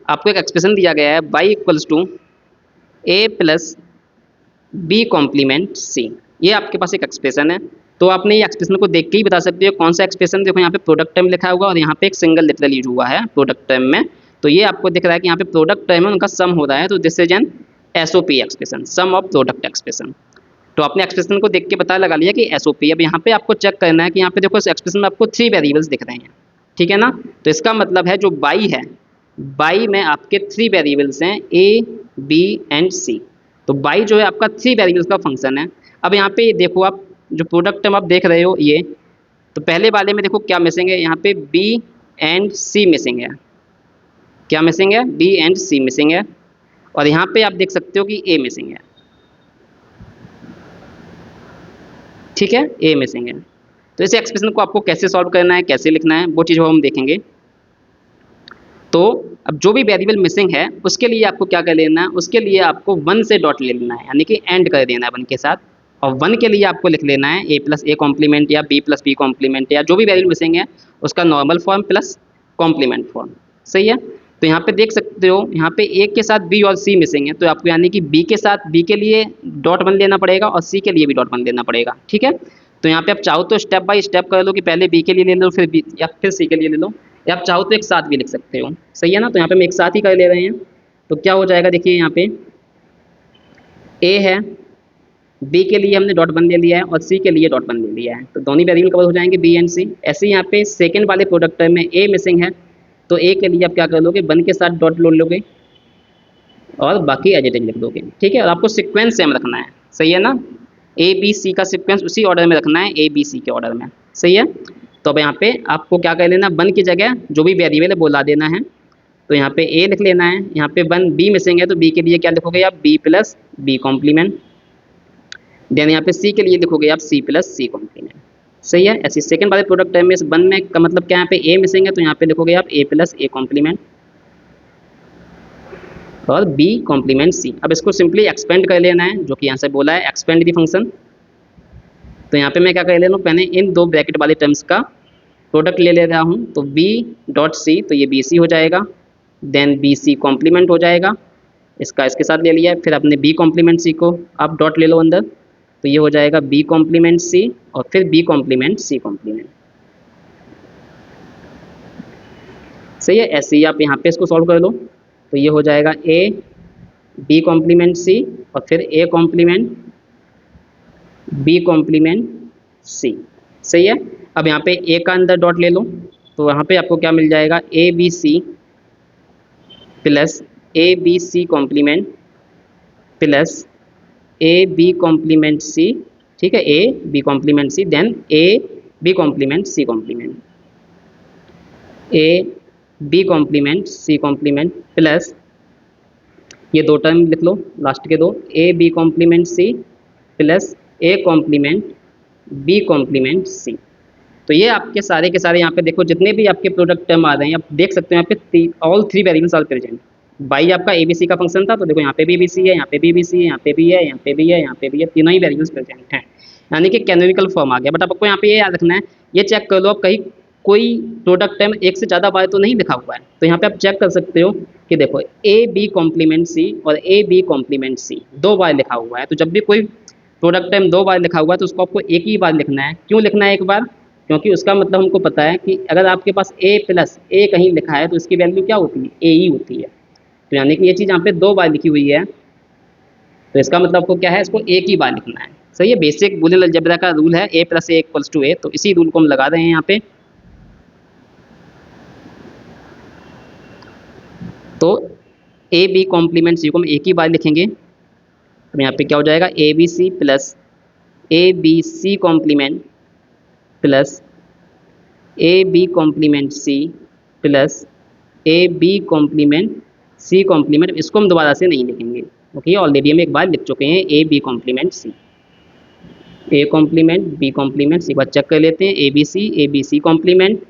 आपको एक एक्सप्रेशन दिया गया है y equals to A plus B complement C, ये आपके पास एक एक्सप्रेशन है। तो आपने ये एक्सप्रेशन को देख के ही बता सकते हो कौन सा एक्सप्रेशन, देखो यहाँ पे प्रोडक्ट टर्म लिखा हुआ और यहाँ पे एक सिंगल लिटरल यूज हुआ है प्रोडक्ट टर्म में, तो ये आपको दिख रहा है कि यहाँ पे प्रोडक्ट टर्म है उनका सम हो रहा है, तो this is an SOP expression, sum of product expression. तो आपने एक्सप्रेशन को देख के पता लगा लिया कि एसओपी। अब यहाँ पे आपको चेक करना है कि यहाँ पे देखो इस एक्सप्रेशन में आपको 3 वेरिएबल्स दिख रहे हैं, ठीक है ना। तो इसका मतलब है जो बाई है, बाई में आपके 3 वेरिएबल्स हैं ए बी एंड सी, तो बाई जो है आपका 3 वेरिएबल्स का फंक्शन है। अब यहाँ पे देखो आप जो प्रोडक्ट टर्म आप देख रहे हो ये, तो पहले वाले में देखो क्या मिसिंग है, यहाँ पे बी एंड सी मिसिंग है, क्या मिसिंग है, बी एंड सी मिसिंग है, और यहाँ पे आप देख सकते हो कि ए मिसिंग है, ठीक है, ए मिसिंग है। तो इस एक्सप्रेशन को आपको कैसे सॉल्व करना है, कैसे लिखना है, वो चीज़ हम देखेंगे। तो अब जो भी वेरिएबल मिसिंग है उसके लिए आपको क्या कर लेना है, उसके लिए आपको 1 से डॉट ले लेना है, यानी कि एंड कर देना है 1 के साथ, और 1 के लिए आपको लिख लेना है ए प्लस ए कॉम्प्लीमेंट या बी प्लस बी कॉम्प्लीमेंट, या जो भी वेरिएबल मिसिंग है उसका normal form plus complement form. सही है। तो यहाँ पे देख सकते हो यहाँ पे ए के साथ बी और सी मिसिंग है, तो आपको यानी कि बी के साथ बी के लिए डॉट 1 लेना पड़ेगा और सी के लिए भी डॉट 1 लेना पड़ेगा। ठीक है। तो यहाँ पे आप चाहो तो स्टेप बाय स्टेप कर लो कि पहले बी के लिए ले लो फिर बी या फिर सी के लिए ले लो, या आप चाहो तो एक साथ भी लिख सकते हो। सही है ना। तो यहाँ पे हम एक साथ ही कर ले रहे हैं, तो क्या हो जाएगा, देखिए यहाँ पे ए है, बी के लिए हमने डॉट 1 ले लिया है और सी के लिए डॉट 1 ले लिया है, तो दोनों वेरिएबल कवर हो जाएंगे बी एंड सी। ऐसे ही यहाँ पे सेकंड वाले प्रोडक्ट टर्म में ए मिसिंग है, तो ए के लिए आप क्या कर लोगे, 1 के साथ डॉट ले लोगे और बाकी एज इट इज लिख दोगे। ठीक है। और आपको सिक्वेंस सेम रखना है। सही है ना। ए बी सी का सिक्वेंस उसी ऑर्डर में रखना है, ए बी सी के ऑर्डर में। सही है। तो अब यहाँ पे आपको क्या कर लेना, 1 की जगह जो भी वेरिएबल है वो ला देना है, तो यहाँ पे ए लिख लेना है, यहाँ पे 1 बी मिसिंग है तो बी के लिए क्या लिखोगे आप, B plus B complement, then यहाँ पे सी के लिए लिखोगे आप सी प्लस सी कॉम्प्लीमेंट। सही है। ऐसे सेकंड वाले प्रोडक्ट टर्म में इस 1 में का मतलब क्या, यहाँ पे ए मिसिंग है तो यहाँ पे लिखोगे आप ए प्लस ए कॉम्प्लीमेंट और बी कॉम्प्लीमेंट सी। अब इसको सिंपली एक्सपेंड कर लेना है, जो कि यहाँ से बोला है एक्सपेंड दी फंक्शन। तो यहाँ पे मैं क्या कर ले रहा हूँ, मैंने इन दो ब्रैकेट वाले टर्म्स का प्रोडक्ट ले रहा हूँ। तो बी डॉट सी, तो ये बी सी हो जाएगा, देन बी सी कॉम्प्लीमेंट हो जाएगा, इसका इसके साथ ले लिया है। फिर अपने बी कॉम्प्लीमेंट सी को आप डॉट ले लो अंदर, तो ये हो जाएगा बी कॉम्प्लीमेंट सी और फिर बी कॉम्प्लीमेंट सी कॉम्प्लीमेंट। सही है, ऐसे ही आप यहाँ पे इसको सॉल्व कर लो। तो ये हो जाएगा ए बी कॉम्प्लीमेंट सी और फिर A complement B complement C. सही है, अब यहाँ पे ए का अंदर डॉट ले लो, तो यहाँ पे आपको क्या मिल जाएगा, A B C plus A B C complement plus A B complement C. ठीक है, A B complement C, then A B complement C complement, A B complement C complement plus ये दो टर्म लिख लो लास्ट के दो, A B complement C plus A complement B complement C. तो ये आपके सारे के सारे यहाँ पे देखो जितने भी आपके प्रोडक्ट टर्म आ रहे हैं, आप देख सकते हो यहाँ पे all three variables are present. By आपका ए बी सी का फंक्शन था, तो देखो यहाँ पे भी सी है, यहाँ पे भी सी है, यहाँ पे भी है, यहाँ पे भी है, यहाँ पे भी है, तीनों ही वेरिएबल्स प्रेजेंट हैं, यानी कि कैनोनिकल फॉर्म आ गया। बट आपको यहाँ पे ये याद रखना है, ये चेक कर लो आप कहीं कोई प्रोडक्ट टर्म एक से ज़्यादा बार तो नहीं लिखा हुआ है। तो यहाँ पे आप चेक कर सकते हो कि देखो ए बी कॉम्प्लीमेंट सी और ए बी कॉम्प्लीमेंट सी दो बार लिखा हुआ है। तो जब भी कोई प्रोडक्ट टर्म दो बार लिखा हुआ है तो उसको आपको एक ही बार लिखना है। क्यों लिखना है एक बार? क्योंकि उसका मतलब हमको पता है कि अगर आपके पास ए प्लस ए कहीं लिखा है तो इसकी वैल्यू क्या होती है, ए ही होती है। तो यानी कि ये चीज़ यहाँ पे दो बार लिखी हुई है, तो इसका मतलब आपको क्या है, इसको एक ही बार लिखना है। सही है, बेसिक बूलियन अलजेब्रा का रूल है A plus A equals to ए, तो इसी रूल को हम लगा रहे हैं यहाँ पे। तो ए बी कॉम्प्लीमेंट सी को हम एक ही बार लिखेंगे, तो यहाँ पे क्या हो जाएगा, A B C plus A B C complement plus A B complement C plus A B complement C complement. इसको हम दोबारा से नहीं लिखेंगे क्योंकि ऑलरेडी हम एक बार लिख चुके हैं A B complement C, A complement B complement C. बार चेक कर लेते हैं, A B C complement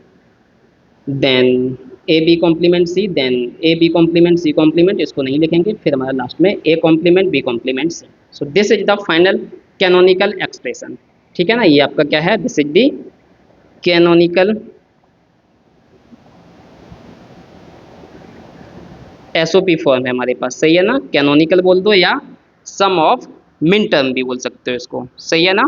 then A B complement C then A B complement C complement, इसको नहीं लिखेंगे। फिर हमारा लास्ट में A complement B complement C. So this is the final canonical expression. ठीक है ना, ये आपका क्या है, this is the canonical SOP form है हमारे पास। सही है ना, कैनोनिकल बोल दो या सम ऑफ मिन टर्म भी बोल सकते हो इसको। सही है ना,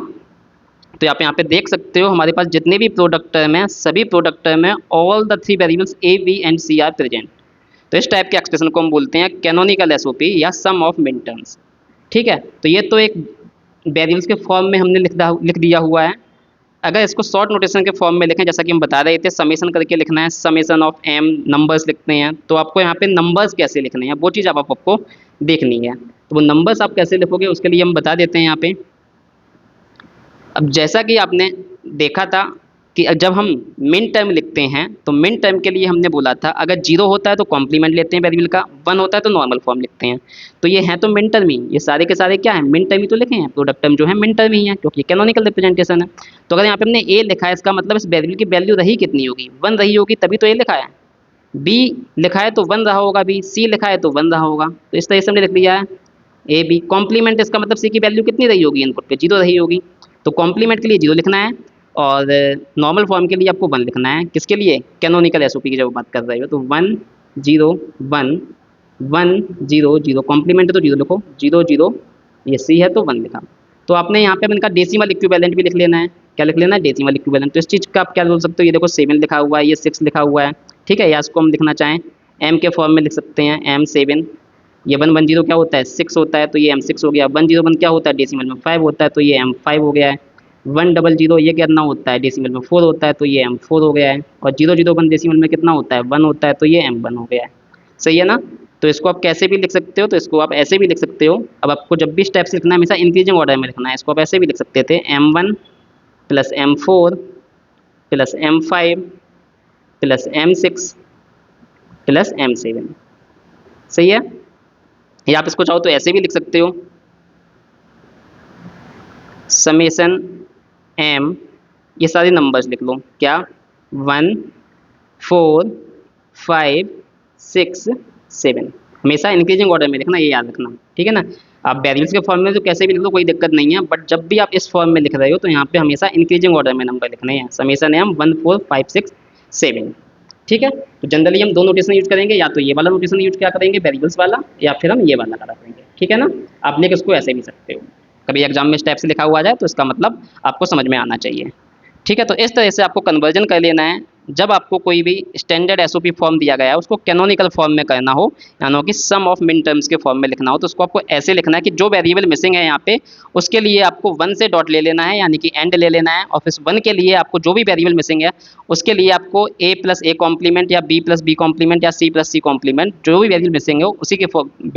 तो आप यहाँ पे देख सकते हो हमारे पास जितने भी प्रोडक्ट टर्म है, सभी प्रोडक्ट टर्म है all the three variables A B and C are present. तो इस टाइप के एक्सप्रेशन को हम बोलते हैं कैनोनिकल एसओपी या सम ऑफ मिन टर्म्स। ठीक है, तो ये तो एक वेरिएबल्स के फॉर्म में हमने लिख दिया हुआ है। अगर इसको शॉर्ट नोटेशन के फॉर्म में लिखें, जैसा कि हम बता रहे थे, समेशन करके लिखना है, समेशन ऑफ एम नंबर्स लिखते हैं, तो आपको यहाँ पे नंबर्स कैसे लिखने हैं वो चीज़ आपको देखनी है। तो वो नंबर्स आप कैसे लिखोगे उसके लिए हम बता देते हैं यहाँ पे। अब जैसा कि आपने देखा था कि जब हम मिन टर्म लिखते हैं तो मिन टर्म के लिए हमने बोला था अगर जीरो होता है तो कॉम्प्लीमेंट लेते हैं वेरिएबल का, वन होता है तो नॉर्मल फॉर्म लिखते हैं। तो ये है तो मिन टर्म ही, ये सारे के सारे क्या है, मिन टर्म ही तो लिखे हैं। प्रोडक्ट टर्म जो है मिन टर्म ही है क्योंकि कैनोनिकल रिप्रेजेंटेशन है। तो अगर यहाँ पे हमने ए लिखा है, इसका मतलब इस वेरिएबल की वैल्यू रही कितनी होगी, वन रही होगी, तभी तो ए लिखा है। बी लिखा है तो वन रहा होगा बी, सी लिखा है तो वन रहा होगा। तो इस तरह से हमने लिख लिया है ए बी कॉम्प्लीमेंट, इसका मतलब सी की वैल्यू कितनी रही होगी, इनपुट पे जीरो रही होगी। तो कॉम्प्लीमेंट के लिए जीरो लिखना है और नॉर्मल फॉर्म के लिए आपको वन लिखना है। किसके लिए, कैनोनिकल एसओपी की जब बात कर रहे हो तो one zero one one zero zero, complement है तो जीरो लिखो, जीरो जीरो, ये सी है तो वन लिखा। तो आपने यहाँ पे इनका डेसिमल इक्विवेलेंट भी लिख लेना है। क्या लिख लेना है, डेसिमल इक्विवेलेंट। तो इस चीज़ का आप क्या बोल सकते हो, ये देखो 7 लिखा हुआ है, ये 6 लिखा हुआ है। ठीक है, या इसको हम लिखना चाहें एम के फॉर्म में लिख सकते हैं, एम 7, ये 110 क्या होता है, 6 होता है तो ये M6 हो गया। 101 क्या होता है, डेसिमल में 5 होता है तो ये M5 हो गया है। 100 ये कितना होता है, डेसिमल में 4 होता है तो ये M4 हो गया है। और 001 डेसिमल में कितना होता है, 1 होता है तो ये M1 हो गया है। सही है ना, तो इसको आप कैसे भी लिख सकते हो, तो इसको आप ऐसे भी लिख सकते हो। अब आपको जब भी स्टेप्स लिखना है हमेशा इंक्रीजिंग ऑर्डर में लिखना है। इसको आप ऐसे भी लिख सकते थे, M1 plus M4 plus M5 plus M6 plus M7। सही है, या आप इसको चाहो तो ऐसे भी लिख सकते हो, समेशन एम, ये सारे नंबर्स लिख लो, क्या 1 4 5 6 7। हमेशा इंक्रीजिंग ऑर्डर में लिखना, ये याद रखना, ठीक है ना। आप वेरिएबल्स के फॉर्म में तो कैसे भी लिख लो, कोई दिक्कत नहीं है, बट जब भी आप इस फॉर्म में लिख रहे हो तो यहाँ पे हमेशा इंक्रीजिंग ऑर्डर में नंबर लिखने हैं। समेशन है हम 1 4 5 6 7, ठीक है। तो जनरली हम दो नोटेशन यूज करेंगे, या तो ये वाला नोटेशन यूज क्या करेंगे वेरिएबल्स वाला, या फिर हम ये वाला करा करेंगे, ठीक है ना। आप लिख इसको ऐसे भी सकते हो, कभी एग्जाम में इस टाइप से लिखा हुआ जाए तो इसका मतलब आपको समझ में आना चाहिए, ठीक है। तो इस तरह से आपको कन्वर्जन कर लेना है। जब आपको कोई भी स्टैंडर्ड एसओपी फॉर्म दिया गया है उसको कैनोनिकल फॉर्म में करना हो, यानी कि सम ऑफ मिन टर्म्स के फॉर्म में लिखना हो, तो उसको आपको ऐसे लिखना है कि जो वेरिएबल मिसिंग है यहाँ पे उसके लिए आपको 1 से डॉट ले लेना है, यानी कि एंड ले लेना है, और फिर 1 के लिए आपको जो भी वेरिएबल मिसिंग है उसके लिए आपको a प्लस ए कॉम्प्लीमेंट या b प्लस बी कॉम्प्लीमेंट या c प्लस सी कॉम्प्लीमेंट, जो भी वेरिएबल मिसिंग है उसी के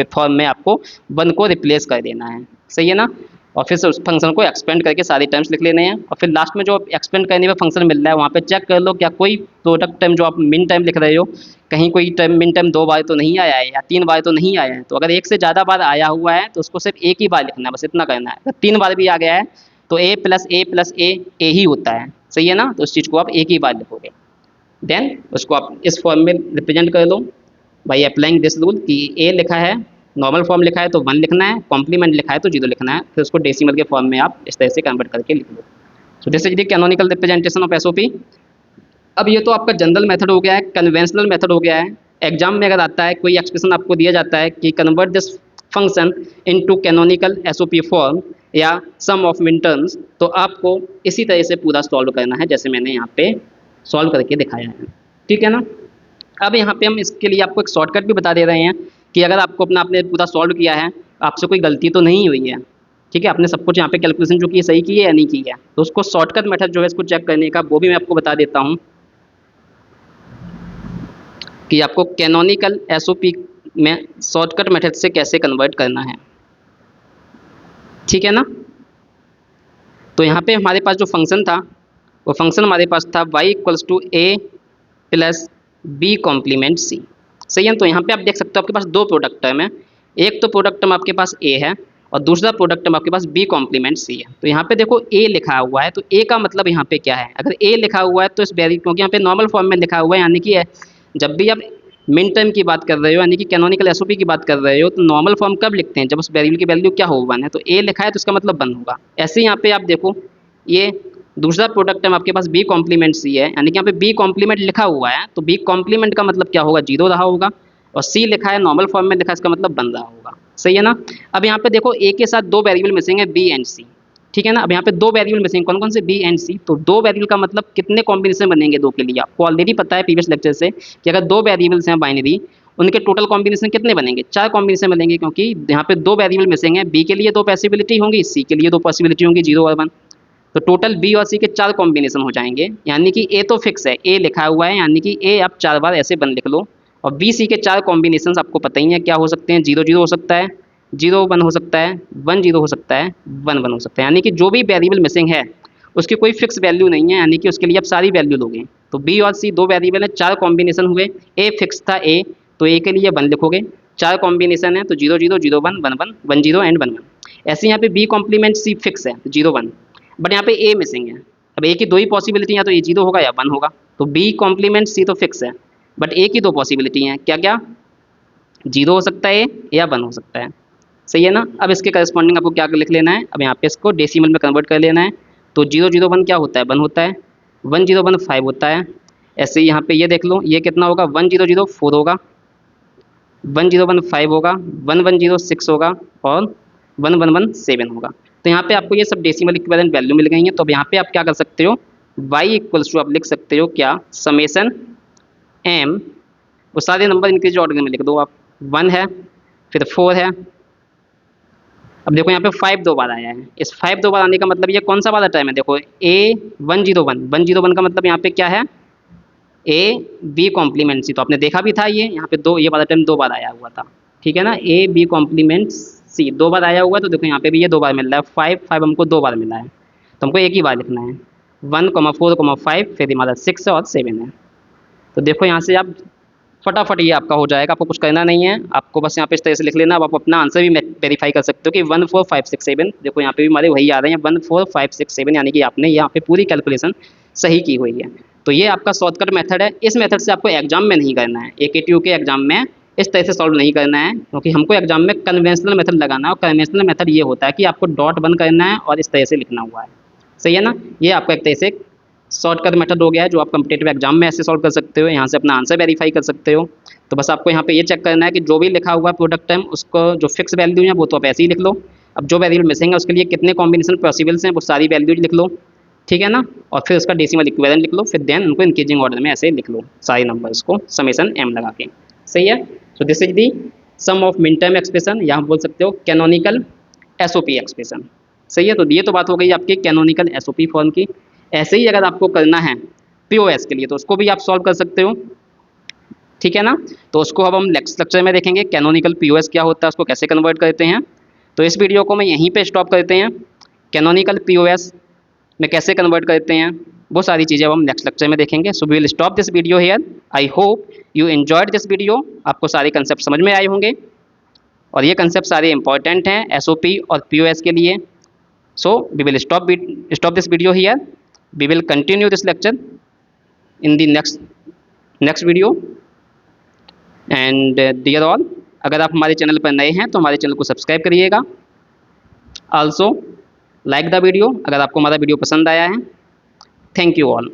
फॉर्म में आपको 1 को रिप्लेस कर देना है, सही है ना। और फिर से उस फंक्शन को एक्सपेंड करके सारे टर्म्स लिख लेने हैं, और फिर लास्ट में जो एक्सपेंड करने में फंक्शन मिल रहा है वहाँ पे चेक कर लो क्या कोई प्रोडक्ट टाइम जो आप मिन टाइम लिख रहे हो कहीं कोई टाइम मिन टाइम 2 बार तो नहीं आया है या 3 बार तो नहीं आया है। तो अगर एक से ज़्यादा बार आया हुआ है तो उसको सिर्फ एक ही बार लिखना है, बस इतना करना है। अगर 3 बार भी आ गया है तो a प्लस ए प्लस ए ही होता है, सही है ना। तो उस चीज़ को आप एक ही बार लिखोगे, देन उसको आप इस फॉर्म में रिप्रेजेंट कर लो बाई अप्लाइंग दिस रूल कि a लिखा है, नॉर्मल फॉर्म लिखा है तो 1 लिखना है, कॉम्प्लीमेंट लिखा है तो 0 लिखना है, फिर उसको डेसिमल के फॉर्म में आप इस तरह से कन्वर्ट करके लिख लो। So this is the canonical representation of SOP. अब ये तो आपका जनरल मेथड हो गया है, कन्वेंशनल मेथड हो गया है। एग्जाम में अगर आता है कोई एक्सप्रेशन आपको दिया जाता है कि convert this function into canonical SOP form या सम ऑफ मिन टर्म्स, तो आपको इसी तरह से पूरा सॉल्व करना है जैसे मैंने यहाँ पे सॉल्व करके दिखाया है, ठीक है ना। अब यहाँ पे हम इसके लिए आपको एक शॉर्टकट भी बता दे रहे हैं कि अगर आपको आपने पूरा सॉल्व किया है, आपसे कोई गलती तो नहीं हुई है, ठीक है, आपने सब कुछ यहाँ पे कैलकुलेशन जो की सही की है या नहीं की है, तो उसको शॉर्टकट मेथड जो है इसको चेक करने का वो भी मैं आपको बता देता हूँ कि आपको कैनोनिकल एसओपी में शॉर्टकट मेथड से कैसे कन्वर्ट करना है, ठीक है ना। तो यहाँ पे हमारे पास जो फंक्शन था वो फंक्शन हमारे पास था y equals to A plus B complement C, सही है। तो यहाँ पे आप देख सकते हो आपके पास दो प्रोडक्ट टर्म है, एक तो प्रोडक्ट टर्म आपके पास a है और दूसरा प्रोडक्ट टर्म आपके पास b कॉम्प्लीमेंट सी है। तो यहाँ पे देखो a लिखा हुआ है, तो a का मतलब यहाँ पे क्या है, अगर a लिखा हुआ है तो इस वेरी, क्योंकि यहाँ पे नॉर्मल फॉर्म में लिखा हुआ है, यानी कि जब भी आप मिन टर्म की बात कर रहे हो यानी कि कैनोनिकल एसओपी की बात कर रहे हो तो नॉर्मल फॉर्म कब लिखते हैं, जब उस वेरिएबल की वैल्यू क्या हो 1 है, तो a लिखा है तो इसका मतलब 1 होगा। ऐसे ही यहाँ पे आप देखो ये दूसरा प्रोडक्ट टर्म आपके पास बी कॉम्प्लीमेंट सी है, यानी कि यहाँ पे बी कॉम्प्लीमेंट लिखा हुआ है तो बी कॉम्प्लीमेंट का मतलब क्या होगा, 0 रहा होगा, और सी लिखा है नॉर्मल फॉर्म में लिखा है इसका मतलब 1 रहा होगा, सही है ना। अब यहाँ पे देखो ए के साथ दो वेरिएबल मिसिंग है बी एंड सी, ठीक है ना। अब यहाँ पे दो वेरिएबल मिसिंग कौन कौन से, बी एंड सी, तो दो वेरिएबल का मतलब कितने कॉम्बिनेशन बनेंगे दो के लिए, आपको ऑलरेडी पता है प्रीवियस लेक्चर से कि अगर दो वेरिएबल्स हैं बाइनरी उनके टोटल कॉम्बिनेशन कितने बनेंगे, 4 कॉम्बिनेशन बनेंगे, क्योंकि यहाँ पे दो वेरिएबल मिसिंग है, बी के लिए दो पॉसिबिलिटी होंगी, सी के लिए दो पॉसिबिलिटी होंगी, 0 और 1, तो टोटल बी और सी के 4 कॉम्बिनेशन हो जाएंगे। यानी कि ए तो फिक्स है, ए लिखा हुआ है, यानी कि ए आप 4 बार ऐसे बन लिख लो, और बी सी के 4 कॉम्बिनेशन आपको पता ही है क्या हो सकते हैं, 0 0 हो सकता है, 0 1 हो सकता है, 1 0 हो सकता है, 1 1 हो सकता है, यानी कि जो भी वेरिएबल मिसिंग है उसकी कोई फिक्स वैल्यू नहीं है, यानी कि उसके लिए आप सारी वैल्यू लोगे। तो बी और सी दो वेरिएबल है, 4 कॉम्बिनेशन हुए, ए फिक्स था ए, तो ए के लिए 1 लिखोगे, 4 कॉम्बिनेशन है तो 0 0 0 1 1 1 1 0 एंड 1 1। ऐसे यहाँ पे बी कॉम्प्लीमेंट सी फिक्स है 0 1, बट यहाँ पे ए मिसिंग है। अब ए की दो ही पॉसिबिलिटी है, तो ए 0 होगा या 1 होगा, तो बी कॉम्प्लीमेंट सी तो फिक्स है, बट ए की दो पॉसिबिलिटी हैं, क्या क्या, 0 हो सकता है या 1 हो सकता है, सही है ना। अब इसके करस्पॉन्डिंग आपको क्या लिख लेना है, अब यहाँ पे इसको डेसिमल में कन्वर्ट कर लेना है, तो 0 0 1 क्या होता है, 1 होता है, 1 0 1 5 होता है। ऐसे ही यहाँ पे ये देख लो ये कितना होगा, 1 0 0 4 होगा, 1 0 1 5 होगा, 1 1 0 6 होगा, और 1 1 1 7 होगा। तो यहाँ पे आपको ये सब डेसिमल इक्विवेलेंट वैल्यू मिल गई है। तो अब यहाँ पे आप क्या कर सकते हो, y इक्वल्स टू आप लिख सकते हो क्या, समेसन m, वो सारे नंबर इनके जो ऑर्डर में लिख दो आप, 1 है, फिर 4 है, अब देखो यहाँ पे 5 दो बार आया है, इस 5 दो बार आने का मतलब ये कौन सा वाला टाइम है, देखो a 1 0 1 1 0 1 का मतलब यहाँ पे क्या है, a b कॉम्प्लीमेंट सी, तो आपने देखा भी था ये यहाँ पे दो, ये वाला टाइम 2 बार आया हुआ था, ठीक है ना, a b कॉम्प्लीमेंट सी 2 बार आया हुआ है, तो देखो यहाँ पे भी ये 2 बार मिल रहा है, 5 5 हमको 2 बार मिला है, तो हमको एक ही बार लिखना है, 1 4 5, फिर हमारा 6 और 7 है। तो देखो यहाँ से आप फटाफट ये आपका हो जाएगा, आपको कुछ करना नहीं है, आपको बस यहाँ पे इस तरह से लिख लेना। अब आप अपना आंसर भी वेरीफाई कर सकते हो कि 1 4 5 6 7, देखो यहाँ पे भी हमारे वही आ रहे हैं 1 4 5 6 7, यानी कि आपने यहाँ पे पूरी कैलकुलेशन सही की हुई है। तो ये आपका शॉर्टकट मेथड है, इस मेथड से आपको एग्जाम में नहीं करना है, AKTU के एग्जाम में इस तरह से सॉल्व नहीं करना है, क्योंकि हमको एग्जाम में कन्वेंशनल मेथड लगाना है, और कन्वेंशनल मेथड ये होता है कि आपको डॉट बंद करना है और इस तरह से लिखना हुआ है। सही है ना। ये आपका एक तरह से शॉर्टकट मेथड हो गया है जो आप कम्पिटेटिव एग्जाम में ऐसे सॉल्व कर सकते हो, यहाँ से अपना आंसर वेरीफाई कर सकते हो। तो बस आपको यहाँ पे ये चेक करना है कि जो भी लिखा हुआ प्रोडक्ट टर्म उसको जो फिक्स वैल्यू है वो तो आप ऐसे ही लिख लो। अब जो वैल्यू मिसिंग है उसके लिए कितने कॉम्बिनेशन पॉसिबल्स हैं वो सारी वैल्यूज लिख लो, ठीक है ना। और फिर उसका डेसिमल इक्विवेलेंट लिख लो, फिर देन उनको इंक्रीजिंग ऑर्डर में ऐसे लिख लो सारे नंबर्स को समेशन m लगा के। सही है। So this is the sum of min term expression, या बोल सकते हो कैनोनिकल एसओपी एक्सप्रेशन। सही है। तो ये तो बात हो गई आपकी कैनोनिकल एसओपी फॉर्म की। ऐसे ही अगर आपको करना है पीओएस के लिए तो उसको भी आप सॉल्व कर सकते हो, ठीक है ना। तो उसको अब हम नेक्स्ट लेक्चर में देखेंगे कैनोनिकल पीओएस क्या होता है, उसको कैसे कन्वर्ट करते हैं। तो इस वीडियो को मैं यहीं पे स्टॉप करते हैं। कैनोनिकल पीओएस में कैसे कन्वर्ट करते हैं वो सारी चीज़ें अब हम नेक्स्ट लेक्चर में देखेंगे। So we will stop this video here. I hope you enjoyed this video. आपको सारे कंसेप्ट समझ में आए होंगे, और ये कंसेप्ट सारे इंपॉर्टेंट हैं एसओपी और पीओएस के लिए। So we will stop this video here. We will continue this lecture in the next video. And dear all, अगर आप हमारे चैनल पर नए हैं तो हमारे चैनल को सब्सक्राइब करिएगा। आल्सो लाइक द वीडियो अगर आपको हमारा वीडियो पसंद आया है। Thank you all.